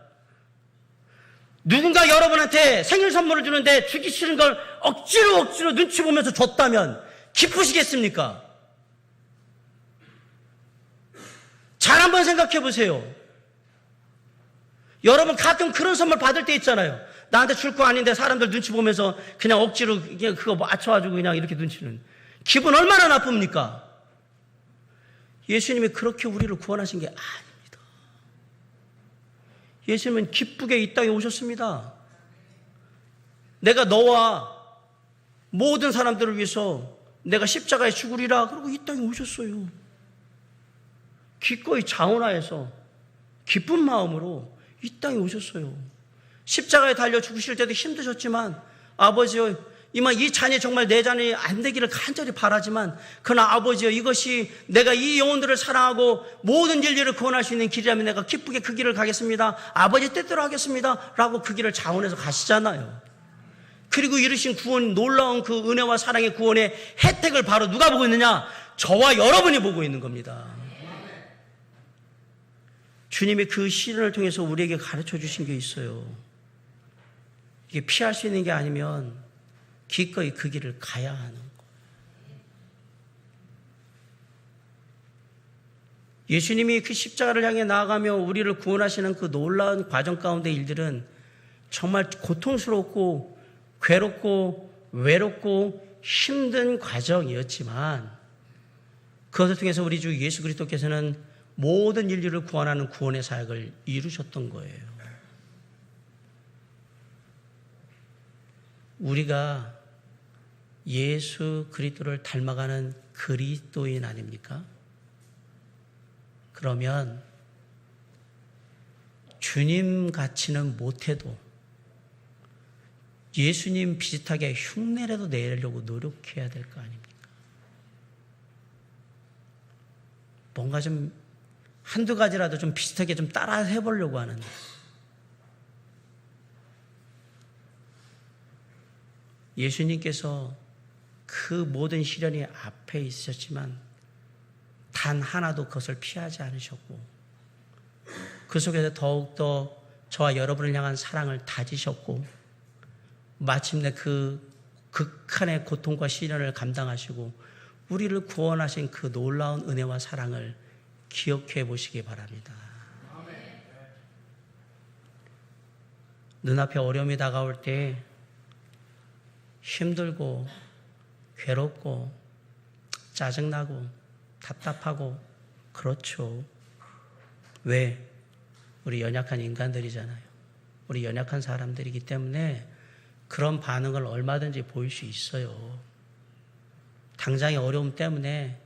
누군가 여러분한테 생일 선물을 주는데 주기 싫은 걸 억지로 눈치 보면서 줬다면 기쁘시겠습니까? 잘 한번 생각해 보세요. 여러분 가끔 그런 선물 받을 때 있잖아요. 나한테 줄 거 아닌데 사람들 눈치 보면서 그냥 억지로 그냥 그거 맞춰가지고 그냥 이렇게 눈치는. 기분 얼마나 나쁩니까? 예수님이 그렇게 우리를 구원하신 게 아닙니다. 예수님은 기쁘게 이 땅에 오셨습니다. 내가 너와 모든 사람들을 위해서 내가 십자가에 죽으리라 그러고 이 땅에 오셨어요. 기꺼이 자원하여서 기쁜 마음으로 이 땅에 오셨어요. 십자가에 달려 죽으실 때도 힘드셨지만, 아버지여, 이만 이 잔이 정말 내 잔이 안 되기를 간절히 바라지만, 그러나 아버지여, 이것이 내가 이 영혼들을 사랑하고 모든 인류를 구원할 수 있는 길이라면 내가 기쁘게 그 길을 가겠습니다. 아버지 뜻대로 하겠습니다. 라고 그 길을 자원해서 가시잖아요. 그리고 이루신 구원, 놀라운 그 은혜와 사랑의 구원의 혜택을 바로 누가 보고 있느냐? 저와 여러분이 보고 있는 겁니다. 주님이 그 시련을 통해서 우리에게 가르쳐 주신 게 있어요. 이게 피할 수 있는 게 아니면 기꺼이 그 길을 가야 하는 거예요. 예수님이 그 십자가를 향해 나아가며 우리를 구원하시는 그 놀라운 과정 가운데 일들은 정말 고통스럽고 괴롭고 외롭고 힘든 과정이었지만, 그것을 통해서 우리 주 예수 그리스도께서는 모든 인류를 구원하는 구원의 사역을 이루셨던 거예요. 우리가 예수 그리스도를 닮아가는 그리스도인 아닙니까? 그러면 주님 같이는 못해도 예수님 비슷하게 흉내라도 내려고 노력해야 될 거 아닙니까? 뭔가 좀 한두 가지라도 좀 비슷하게 좀 따라 해보려고 하는. 예수님께서 그 모든 시련이 앞에 있으셨지만 단 하나도 그것을 피하지 않으셨고, 그 속에서 더욱더 저와 여러분을 향한 사랑을 다지셨고, 마침내 그 극한의 고통과 시련을 감당하시고 우리를 구원하신 그 놀라운 은혜와 사랑을 기억해 보시기 바랍니다. 눈앞에 어려움이 다가올 때 힘들고 괴롭고 짜증나고 답답하고 그렇죠. 왜? 우리 연약한 인간들이잖아요. 우리 연약한 사람들이기 때문에 그런 반응을 얼마든지 보일 수 있어요. 당장의 어려움 때문에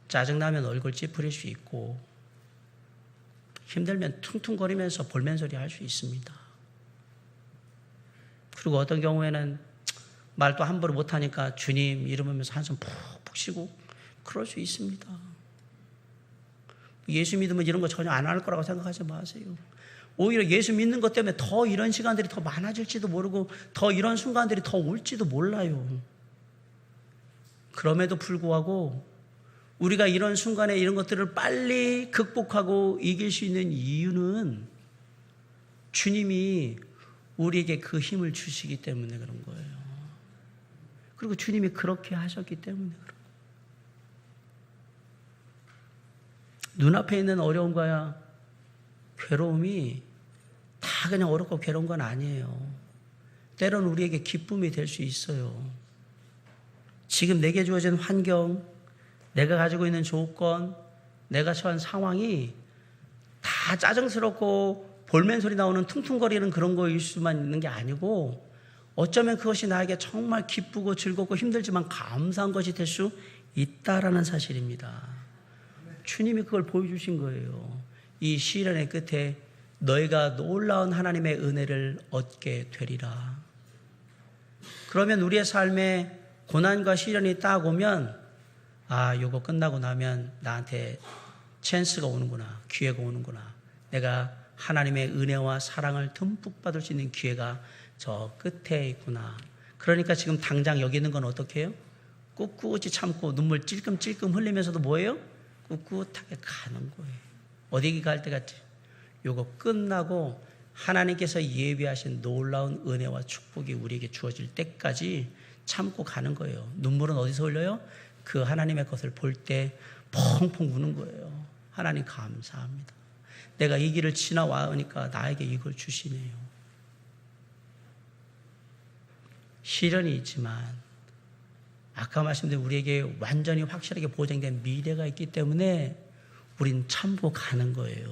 짜증나면 얼굴 찌푸릴 수 있고, 힘들면 퉁퉁거리면서 볼멘소리 할 수 있습니다. 그리고 어떤 경우에는 말도 함부로 못하니까 주님 이러면서 한숨 푹푹 쉬고 그럴 수 있습니다. 예수 믿으면 이런 거 전혀 안 할 거라고 생각하지 마세요. 오히려 예수 믿는 것 때문에 더 이런 시간들이 더 많아질지도 모르고 더 이런 순간들이 더 올지도 몰라요. 그럼에도 불구하고 우리가 이런 순간에 이런 것들을 빨리 극복하고 이길 수 있는 이유는 주님이 우리에게 그 힘을 주시기 때문에 그런 거예요. 그리고 주님이 그렇게 하셨기 때문에 그런 거예요. 눈앞에 있는 어려움과 괴로움이 다 그냥 어렵고 괴로운 건 아니에요. 때로는 우리에게 기쁨이 될 수 있어요. 지금 내게 주어진 환경, 내가 가지고 있는 조건, 내가 처한 상황이 다 짜증스럽고 볼멘 소리 나오는 퉁퉁거리는 그런 거일 수만 있는 게 아니고 어쩌면 그것이 나에게 정말 기쁘고 즐겁고 힘들지만 감사한 것이 될 수 있다라는 사실입니다. 주님이 그걸 보여주신 거예요. 이 시련의 끝에 너희가 놀라운 하나님의 은혜를 얻게 되리라. 그러면 우리의 삶에 고난과 시련이 딱 오면 요거 끝나고 나면 나한테 찬스가 오는구나, 기회가 오는구나. 내가 하나님의 은혜와 사랑을 듬뿍 받을 수 있는 기회가 저 끝에 있구나. 그러니까 지금 당장 여기 있는 건 어떻게 해요? 꿋꿋이 참고 눈물 찔끔찔끔 흘리면서도 뭐예요? 꿋꿋하게 가는 거예요. 어디 갈 때 같지? 요거 끝나고 하나님께서 예비하신 놀라운 은혜와 축복이 우리에게 주어질 때까지 참고 가는 거예요. 눈물은 어디서 흘려요? 그 하나님의 것을 볼 때 펑펑 우는 거예요. 하나님 감사합니다. 내가 이 길을 지나와니까 나에게 이걸 주시네요. 시련이 있지만 아까 말씀드린 우리에게 완전히 확실하게 보장된 미래가 있기 때문에 우린 참고 가는 거예요.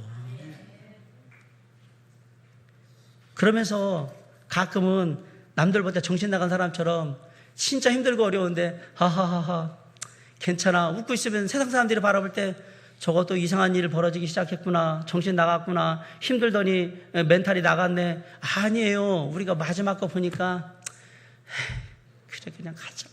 그러면서 가끔은 남들보다 정신 나간 사람처럼 진짜 힘들고 어려운데 하하하하 괜찮아 웃고 있으면 세상 사람들이 바라볼 때 저것도 이상한 일이 벌어지기 시작했구나, 정신 나갔구나, 힘들더니 멘탈이 나갔네. 아니에요. 우리가 마지막 거 보니까 그래 그냥 가자.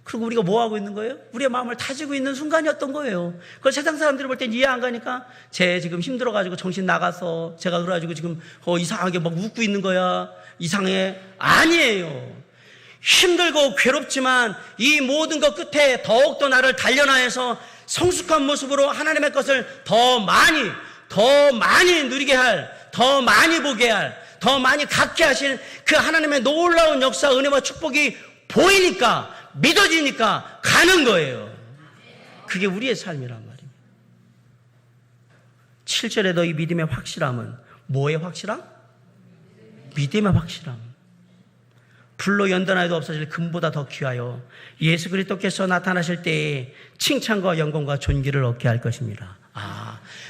그리고 우리가 뭐 하고 있는 거예요? 우리의 마음을 다지고 있는 순간이었던 거예요. 그걸 세상 사람들이 볼 땐 이해 안 가니까 쟤 지금 힘들어가지고 정신 나가서 제가 그래가지고 지금 이상하게 막 웃고 있는 거야. 이상해. 아니에요. 힘들고 괴롭지만 이 모든 것 끝에 더욱더 나를 단련하여서 성숙한 모습으로 하나님의 것을 더 많이 누리게 할, 더 많이 보게 할, 더 많이 갖게 하실 그 하나님의 놀라운 역사, 은혜와 축복이 보이니까, 믿어지니까 가는 거예요. 그게 우리의 삶이란 말입니다. 7절에 너희 믿음의 확실함은 뭐의 확실함? 믿음의 확실함. 불로 연단하여도 없어질 금보다 더 귀하여 예수 그리스도께서 나타나실 때에 칭찬과 영광과 존귀를 얻게 할 것입니다.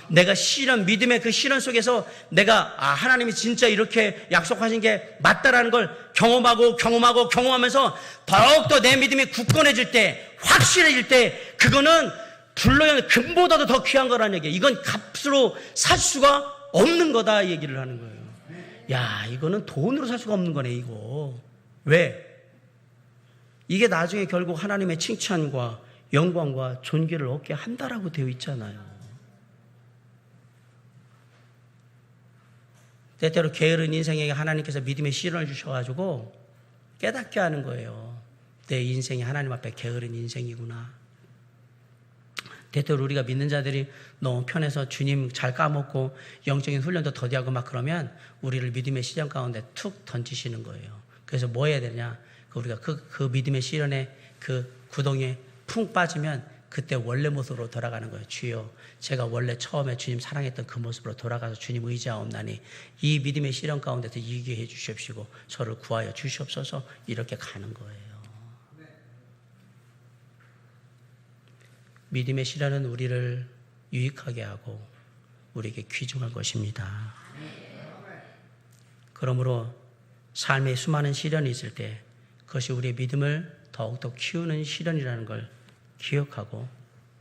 내가 시련, 믿음의 그 시련 속에서 내가 하나님이 진짜 이렇게 약속하신 게 맞다라는 걸 경험하면서 더욱더 내 믿음이 굳건해질 때, 확실해질 때, 그거는 불로 연단 금보다도 더 귀한 거라는 얘기예요. 이건 값으로 살 수가 없는 거다 얘기를 하는 거예요. 야, 이거는 돈으로 살 수가 없는 거네 이거. 왜? 이게 나중에 결국 하나님의 칭찬과 영광과 존귀를 얻게 한다라고 되어 있잖아요. 때때로 게으른 인생에게 하나님께서 믿음의 시련을 주셔가지고 깨닫게 하는 거예요. 내 인생이 하나님 앞에 게으른 인생이구나. 때때로 우리가 믿는 자들이 너무 편해서 주님 잘 까먹고 영적인 훈련도 더디하고 막 그러면 우리를 믿음의 시련 가운데 툭 던지시는 거예요. 그래서 뭐 해야 되냐? 우리가 그 믿음의 시련에 그 구덩이에 푹 빠지면 그때 원래 모습으로 돌아가는 거예요. 주여, 제가 원래 처음에 주님 사랑했던 그 모습으로 돌아가서 주님 의지하옵나니 이 믿음의 시련 가운데서 이기게 해 주시옵시고 저를 구하여 주시옵소서. 이렇게 가는 거예요. 믿음의 시련은 우리를 유익하게 하고 우리에게 귀중한 것입니다. 그러므로 삶에 수많은 시련이 있을 때 그것이 우리의 믿음을 더욱더 키우는 시련이라는 걸 기억하고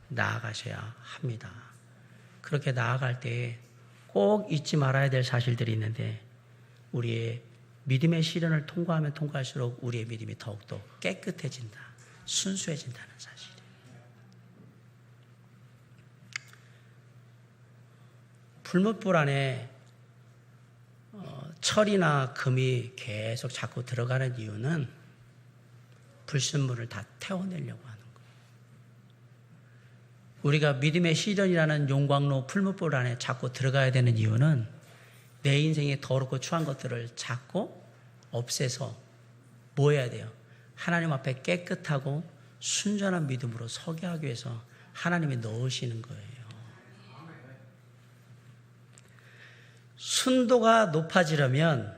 나아가셔야 합니다. 그렇게 나아갈 때 꼭 잊지 말아야 될 사실들이 있는데 우리의 믿음의 시련을 통과하면 통과할수록 우리의 믿음이 더욱더 깨끗해진다, 순수해진다는 사실이에요. 풀무불 안에 철이나 금이 계속 자꾸 들어가는 이유는 불순물을 다 태워내려고 하는 거예요. 우리가 믿음의 시련이라는 용광로 풀무불 안에 자꾸 들어가야 되는 이유는 내 인생에 더럽고 추한 것들을 자꾸 없애서 뭐 해야 돼요? 하나님 앞에 깨끗하고 순전한 믿음으로 서게 하기 위해서 하나님이 넣으시는 거예요. 순도가 높아지려면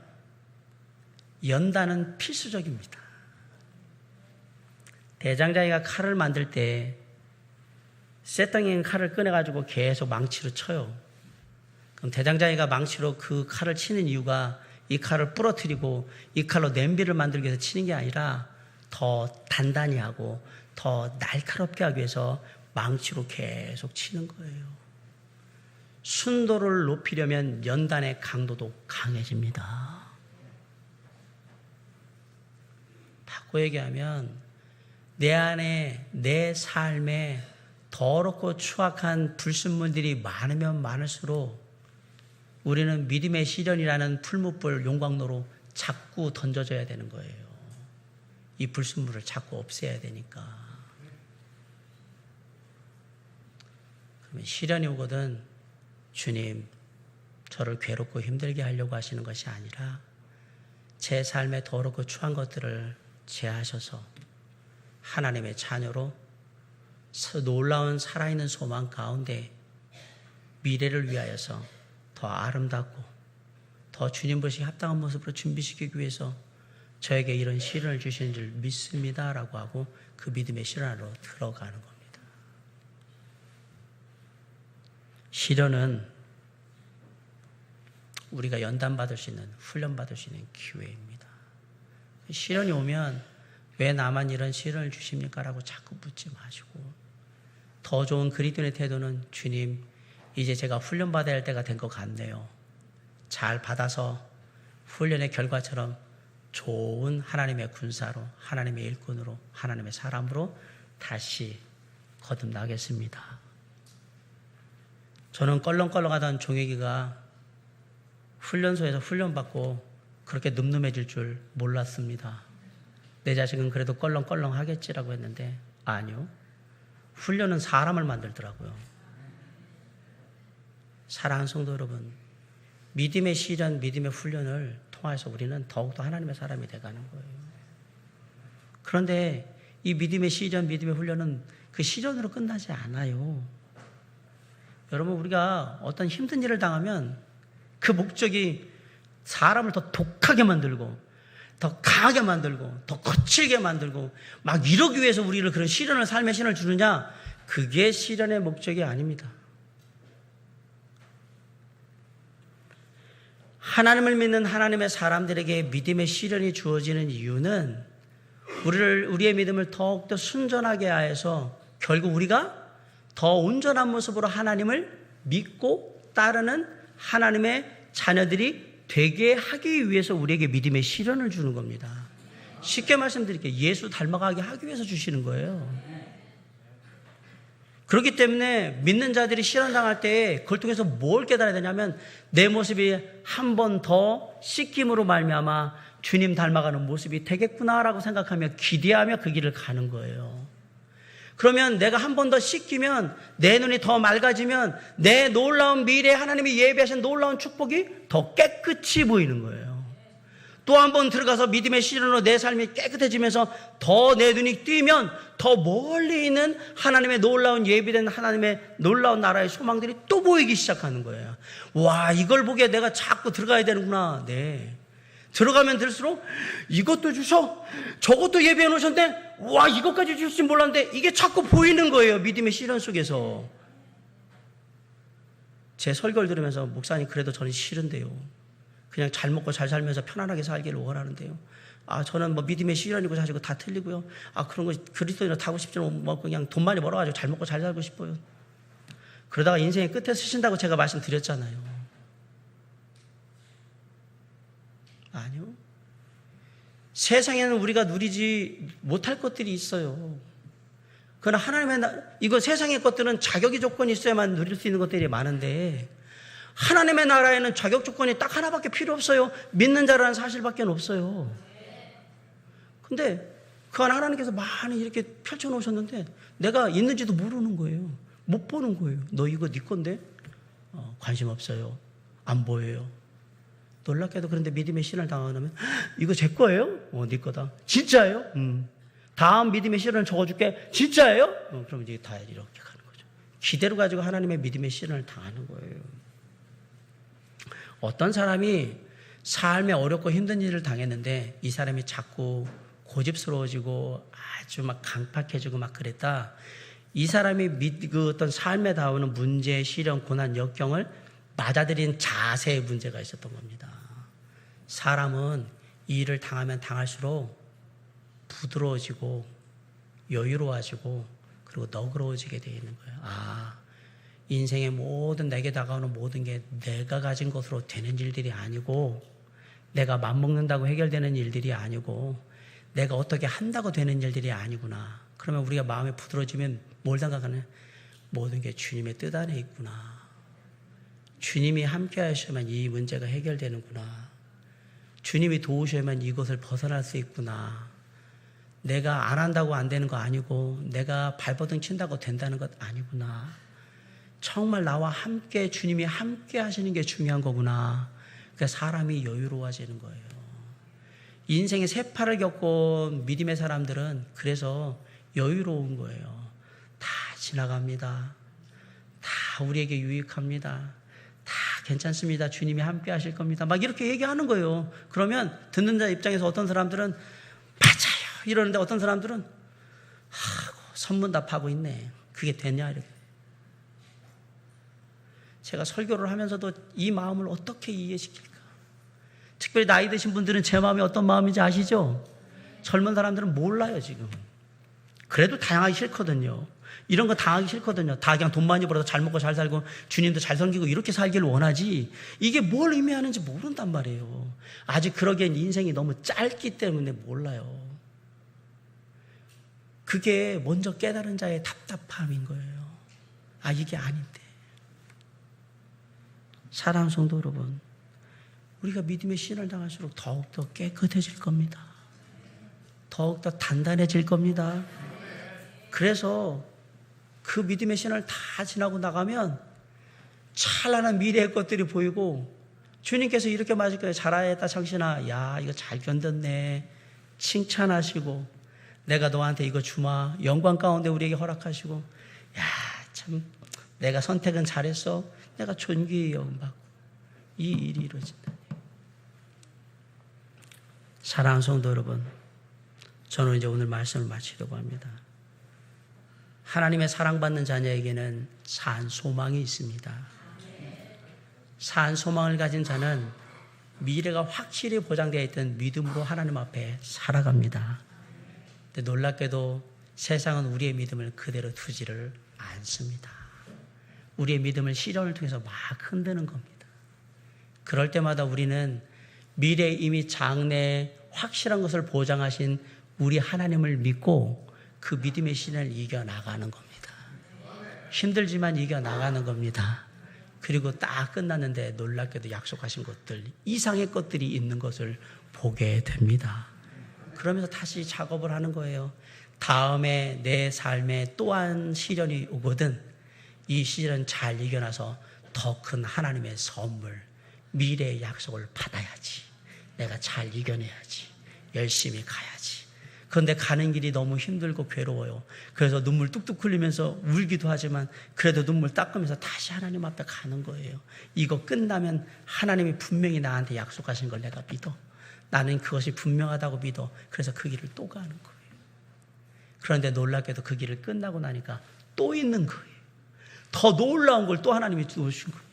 연단은 필수적입니다. 대장장이가 칼을 만들 때 쇠덩이 칼을 꺼내가지고 계속 망치로 쳐요. 그럼 대장장이가 망치로 그 칼을 치는 이유가 이 칼을 부러뜨리고 이 칼로 냄비를 만들기 위해서 치는 게 아니라 더 단단히 하고 더 날카롭게 하기 위해서 망치로 계속 치는 거예요. 순도를 높이려면 연단의 강도도 강해집니다. 바꿔 얘기하면 내 안에 내 삶에 더럽고 추악한 불순물들이 많으면 많을수록 우리는 믿음의 시련이라는 풀무불 용광로로 자꾸 던져져야 되는 거예요. 이 불순물을 자꾸 없애야 되니까. 그러면 시련이 오거든 주님, 저를 괴롭고 힘들게 하려고 하시는 것이 아니라 제 삶에 더럽고 추한 것들을 제하셔서 하나님의 자녀로 놀라운 살아있는 소망 가운데 미래를 위하여서 더 아름답고 더 주님 보시기 합당한 모습으로 준비시키기 위해서 저에게 이런 시련을 주시는 줄 믿습니다 라고 하고 그 믿음의 시련 안으로 들어가는 겁니다. 시련은 우리가 연단받을 수 있는, 훈련받을 수 있는 기회입니다. 시련이 오면 왜 나만 이런 시련을 주십니까? 라고 자꾸 묻지 마시고 더 좋은 그리스도인의 태도는 주님, 이제 제가 훈련받아야 할 때가 된 것 같네요. 잘 받아서 훈련의 결과처럼 좋은 하나님의 군사로, 하나님의 일꾼으로, 하나님의 사람으로 다시 거듭나겠습니다. 저는 껄렁껄렁하던 종혁이가 훈련소에서 훈련받고 그렇게 늠름해질 줄 몰랐습니다. 내 자식은 그래도 껄렁껄렁 하겠지라고 했는데 아니요. 훈련은 사람을 만들더라고요. 사랑하는 성도 여러분, 믿음의 시련, 믿음의 훈련을 통해서 우리는 더욱더 하나님의 사람이 돼가는 거예요. 그런데 이 믿음의 시련, 믿음의 훈련은 그 시련으로 끝나지 않아요. 여러분, 우리가 어떤 힘든 일을 당하면 그 목적이 사람을 더 독하게 만들고 더 강하게 만들고 더 거칠게 만들고 막 이러기 위해서 우리를 그런 시련을, 삶의 시련을 주느냐? 그게 시련의 목적이 아닙니다. 하나님을 믿는 하나님의 사람들에게 믿음의 시련이 주어지는 이유는 우리의 믿음을 더욱더 순전하게 하여서 결국 우리가 더 온전한 모습으로 하나님을 믿고 따르는 하나님의 자녀들이 되게 하기 위해서 우리에게 믿음의 시련을 주는 겁니다. 쉽게 말씀드릴게요. 예수 닮아가게 하기 위해서 주시는 거예요. 그렇기 때문에 믿는 자들이 시련당할 때 그걸 통해서 뭘 깨달아야 되냐면 내 모습이 한 번 더 씻김으로 말미암아 주님 닮아가는 모습이 되겠구나라고 생각하며 기대하며 그 길을 가는 거예요. 그러면 내가 한 번 더 씻기면 내 눈이 더 맑아지면 내 놀라운 미래에 하나님이 예비하신 놀라운 축복이 더 깨끗이 보이는 거예요. 또 한 번 들어가서 믿음의 시련으로 내 삶이 깨끗해지면서 더 내 눈이 띄면 더 멀리 있는 하나님의 놀라운 예비된 하나님의 놀라운 나라의 소망들이 또 보이기 시작하는 거예요. 와, 이걸 보기에 내가 자꾸 들어가야 되는구나. 네. 들어가면 들수록 이것도 주셔, 저것도 예비해 놓으셨는데 와, 이것까지 주실 줄 몰랐는데 이게 자꾸 보이는 거예요. 믿음의 시련 속에서. 제 설교를 들으면서 목사님, 그래도 저는 싫은데요, 그냥 잘 먹고 잘 살면서 편안하게 살기를 원하는데요, 저는 뭐 믿음의 시련이고 사실고 다 틀리고요, 그런 거 그리스도인으로 타고 싶지는 뭐 그냥 돈 많이 벌어가지고 잘 먹고 잘 살고 싶어요. 그러다가 인생의 끝에 쓰신다고 제가 말씀드렸잖아요. 아니요. 세상에는 우리가 누리지 못할 것들이 있어요. 그러나 하나님의 이거 세상의 것들은 자격이 조건이 있어야만 누릴 수 있는 것들이 많은데 하나님의 나라에는 자격 조건이 딱 하나밖에 필요 없어요. 믿는 자라는 사실밖에 없어요. 근데 그 안에 하나님께서 많이 이렇게 펼쳐놓으셨는데 내가 있는지도 모르는 거예요. 못 보는 거예요. 너 이거 네 건데? 관심 없어요. 안 보여요. 놀랍게도 그런데 믿음의 시련을 당하면 이거 제 거예요? 네 거다. 진짜예요? 다음 믿음의 시련을 적어줄게. 진짜예요? 그럼 이제 다 이렇게 가는 거죠. 기대로 가지고 하나님의 믿음의 시련을 당하는 거예요. 어떤 사람이 삶에 어렵고 힘든 일을 당했는데 이 사람이 자꾸 고집스러워지고 아주 막 강팍해지고 막 그랬다. 이 사람이 그 어떤 삶에 닿아오는 문제, 시련, 고난, 역경을 맞아들인 자세의 문제가 있었던 겁니다. 사람은 이 일을 당하면 당할수록 부드러워지고 여유로워지고 그리고 너그러워지게 되어 있는 거예요. 인생의 모든 내게 다가오는 모든 게 내가 가진 것으로 되는 일들이 아니고 내가 맘먹는다고 해결되는 일들이 아니고 내가 어떻게 한다고 되는 일들이 아니구나. 그러면 우리가 마음이 부드러워지면 뭘 생각하냐? 모든 게 주님의 뜻 안에 있구나. 주님이 함께 하셔야만 이 문제가 해결되는구나. 주님이 도우셔야만 이것을 벗어날 수 있구나. 내가 안 한다고 안 되는 거 아니고 내가 발버둥 친다고 된다는 것 아니구나. 정말 나와 함께 주님이 함께 하시는 게 중요한 거구나. 그러니까 사람이 여유로워지는 거예요. 인생의 세파를 겪은 믿음의 사람들은 그래서 여유로운 거예요. 다 지나갑니다. 다 우리에게 유익합니다. 다 괜찮습니다. 주님이 함께 하실 겁니다. 막 이렇게 얘기하는 거예요. 그러면 듣는 자 입장에서 어떤 사람들은 맞아요 이러는데 어떤 사람들은 선문답하고 있네. 그게 되냐 이렇게. 제가 설교를 하면서도 이 마음을 어떻게 이해시킬까? 특별히 나이 드신 분들은 제 마음이 어떤 마음인지 아시죠? 젊은 사람들은 몰라요 지금. 그래도 당하기 싫거든요. 이런 거 당하기 싫거든요. 다 그냥 돈 많이 벌어서 잘 먹고 잘 살고 주님도 잘 섬기고 이렇게 살기를 원하지 이게 뭘 의미하는지 모른단 말이에요. 아직 그러기엔 인생이 너무 짧기 때문에 몰라요. 그게 먼저 깨달은 자의 답답함인 거예요. 이게 아닌데. 사랑하는 성도 여러분, 우리가 믿음의 시련을 당할수록 더욱더 깨끗해질 겁니다. 더욱더 단단해질 겁니다. 그래서 그 믿음의 시련을 다 지나고 나가면 찬란한 미래의 것들이 보이고 주님께서 이렇게 맞을 거예요. 잘하였다 당신아. 야 이거 잘 견뎠네. 칭찬하시고 내가 너한테 이거 주마. 영광 가운데 우리에게 허락하시고 야 참 내가 선택은 잘했어. 내가 존귀히 여김받고 이 일이 이루어진다. 사랑하는 성도 여러분, 저는 이제 오늘 말씀을 마치려고 합니다. 하나님의 사랑받는 자녀에게는 산 소망이 있습니다. 산 소망을 가진 자는 미래가 확실히 보장되어 있던 믿음으로 하나님 앞에 살아갑니다. 근데 놀랍게도 세상은 우리의 믿음을 그대로 두지를 않습니다. 우리의 믿음을 시련을 통해서 막 흔드는 겁니다. 그럴 때마다 우리는 미래에 이미 장래에 확실한 것을 보장하신 우리 하나님을 믿고 그 믿음의 시련을 이겨나가는 겁니다. 힘들지만 이겨나가는 겁니다. 그리고 딱 끝났는데 놀랍게도 약속하신 것들 이상의 것들이 있는 것을 보게 됩니다. 그러면서 다시 작업을 하는 거예요. 다음에 내 삶에 또한 시련이 오거든 이 시련은 잘 이겨나서 더 큰 하나님의 선물, 미래의 약속을 받아야지. 내가 잘 이겨내야지. 열심히 가야지. 그런데 가는 길이 너무 힘들고 괴로워요. 그래서 눈물 뚝뚝 흘리면서 울기도 하지만 그래도 눈물 닦으면서 다시 하나님 앞에 가는 거예요. 이거 끝나면 하나님이 분명히 나한테 약속하신 걸 내가 믿어. 나는 그것이 분명하다고 믿어. 그래서 그 길을 또 가는 거예요. 그런데 놀랍게도 그 길을 끝나고 나니까 또 있는 거예요. 더 놀라운 걸 또 하나님이 주신 거예요.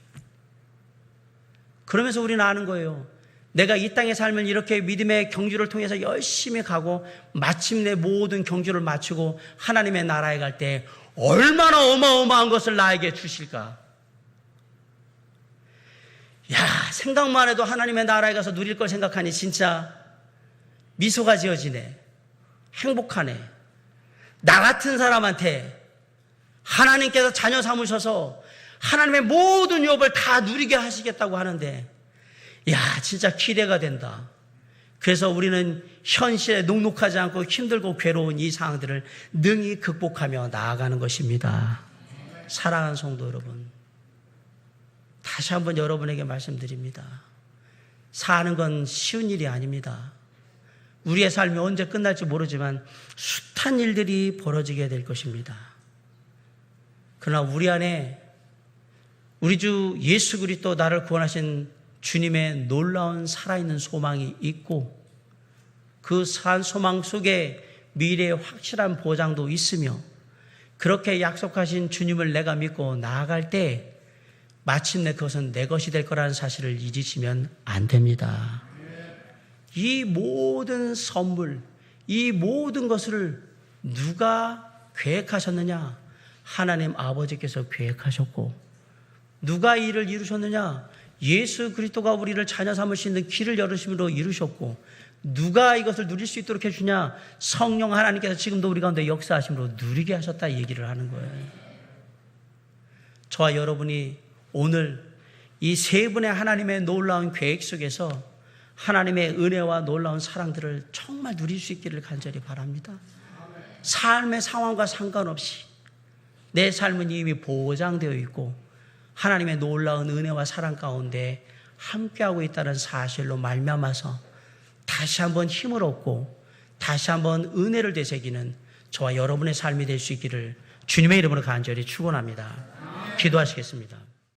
그러면서 우리는 아는 거예요. 내가 이 땅의 삶을 이렇게 믿음의 경주를 통해서 열심히 가고 마침내 모든 경주를 마치고 하나님의 나라에 갈 때 얼마나 어마어마한 것을 나에게 주실까. 생각만 해도 하나님의 나라에 가서 누릴 걸 생각하니 진짜 미소가 지어지네. 행복하네. 나 같은 사람한테 하나님께서 자녀 삼으셔서 하나님의 모든 유업을 다 누리게 하시겠다고 하는데 진짜 기대가 된다. 그래서 우리는 현실에 녹록하지 않고 힘들고 괴로운 이 상황들을 능히 극복하며 나아가는 것입니다. 사랑하는 성도 여러분, 다시 한번 여러분에게 말씀드립니다. 사는 건 쉬운 일이 아닙니다. 우리의 삶이 언제 끝날지 모르지만 숱한 일들이 벌어지게 될 것입니다. 그러나 우리 안에 우리 주 예수 그리스도 나를 구원하신 주님의 놀라운 살아있는 소망이 있고 그 산 소망 속에 미래의 확실한 보장도 있으며 그렇게 약속하신 주님을 내가 믿고 나아갈 때 마침내 그것은 내 것이 될 거라는 사실을 잊으시면 안 됩니다. 이 모든 선물, 이 모든 것을 누가 계획하셨느냐? 하나님 아버지께서 계획하셨고 누가 이 일을 이루셨느냐? 예수 그리스도가 우리를 자녀 삼을 수 있는 길을 열으심으로 이루셨고 누가 이것을 누릴 수 있도록 해주냐? 성령 하나님께서 지금도 우리 가운데 역사하심으로 누리게 하셨다 이 얘기를 하는 거예요. 저와 여러분이 오늘 이 세 분의 하나님의 놀라운 계획 속에서 하나님의 은혜와 놀라운 사랑들을 정말 누릴 수 있기를 간절히 바랍니다. 삶의 상황과 상관없이 내 삶은 이미 보장되어 있고 하나님의 놀라운 은혜와 사랑 가운데 함께하고 있다는 사실로 말미암아서 다시 한번 힘을 얻고 다시 한번 은혜를 되새기는 저와 여러분의 삶이 될 수 있기를 주님의 이름으로 간절히 축원합니다. 기도하시겠습니다.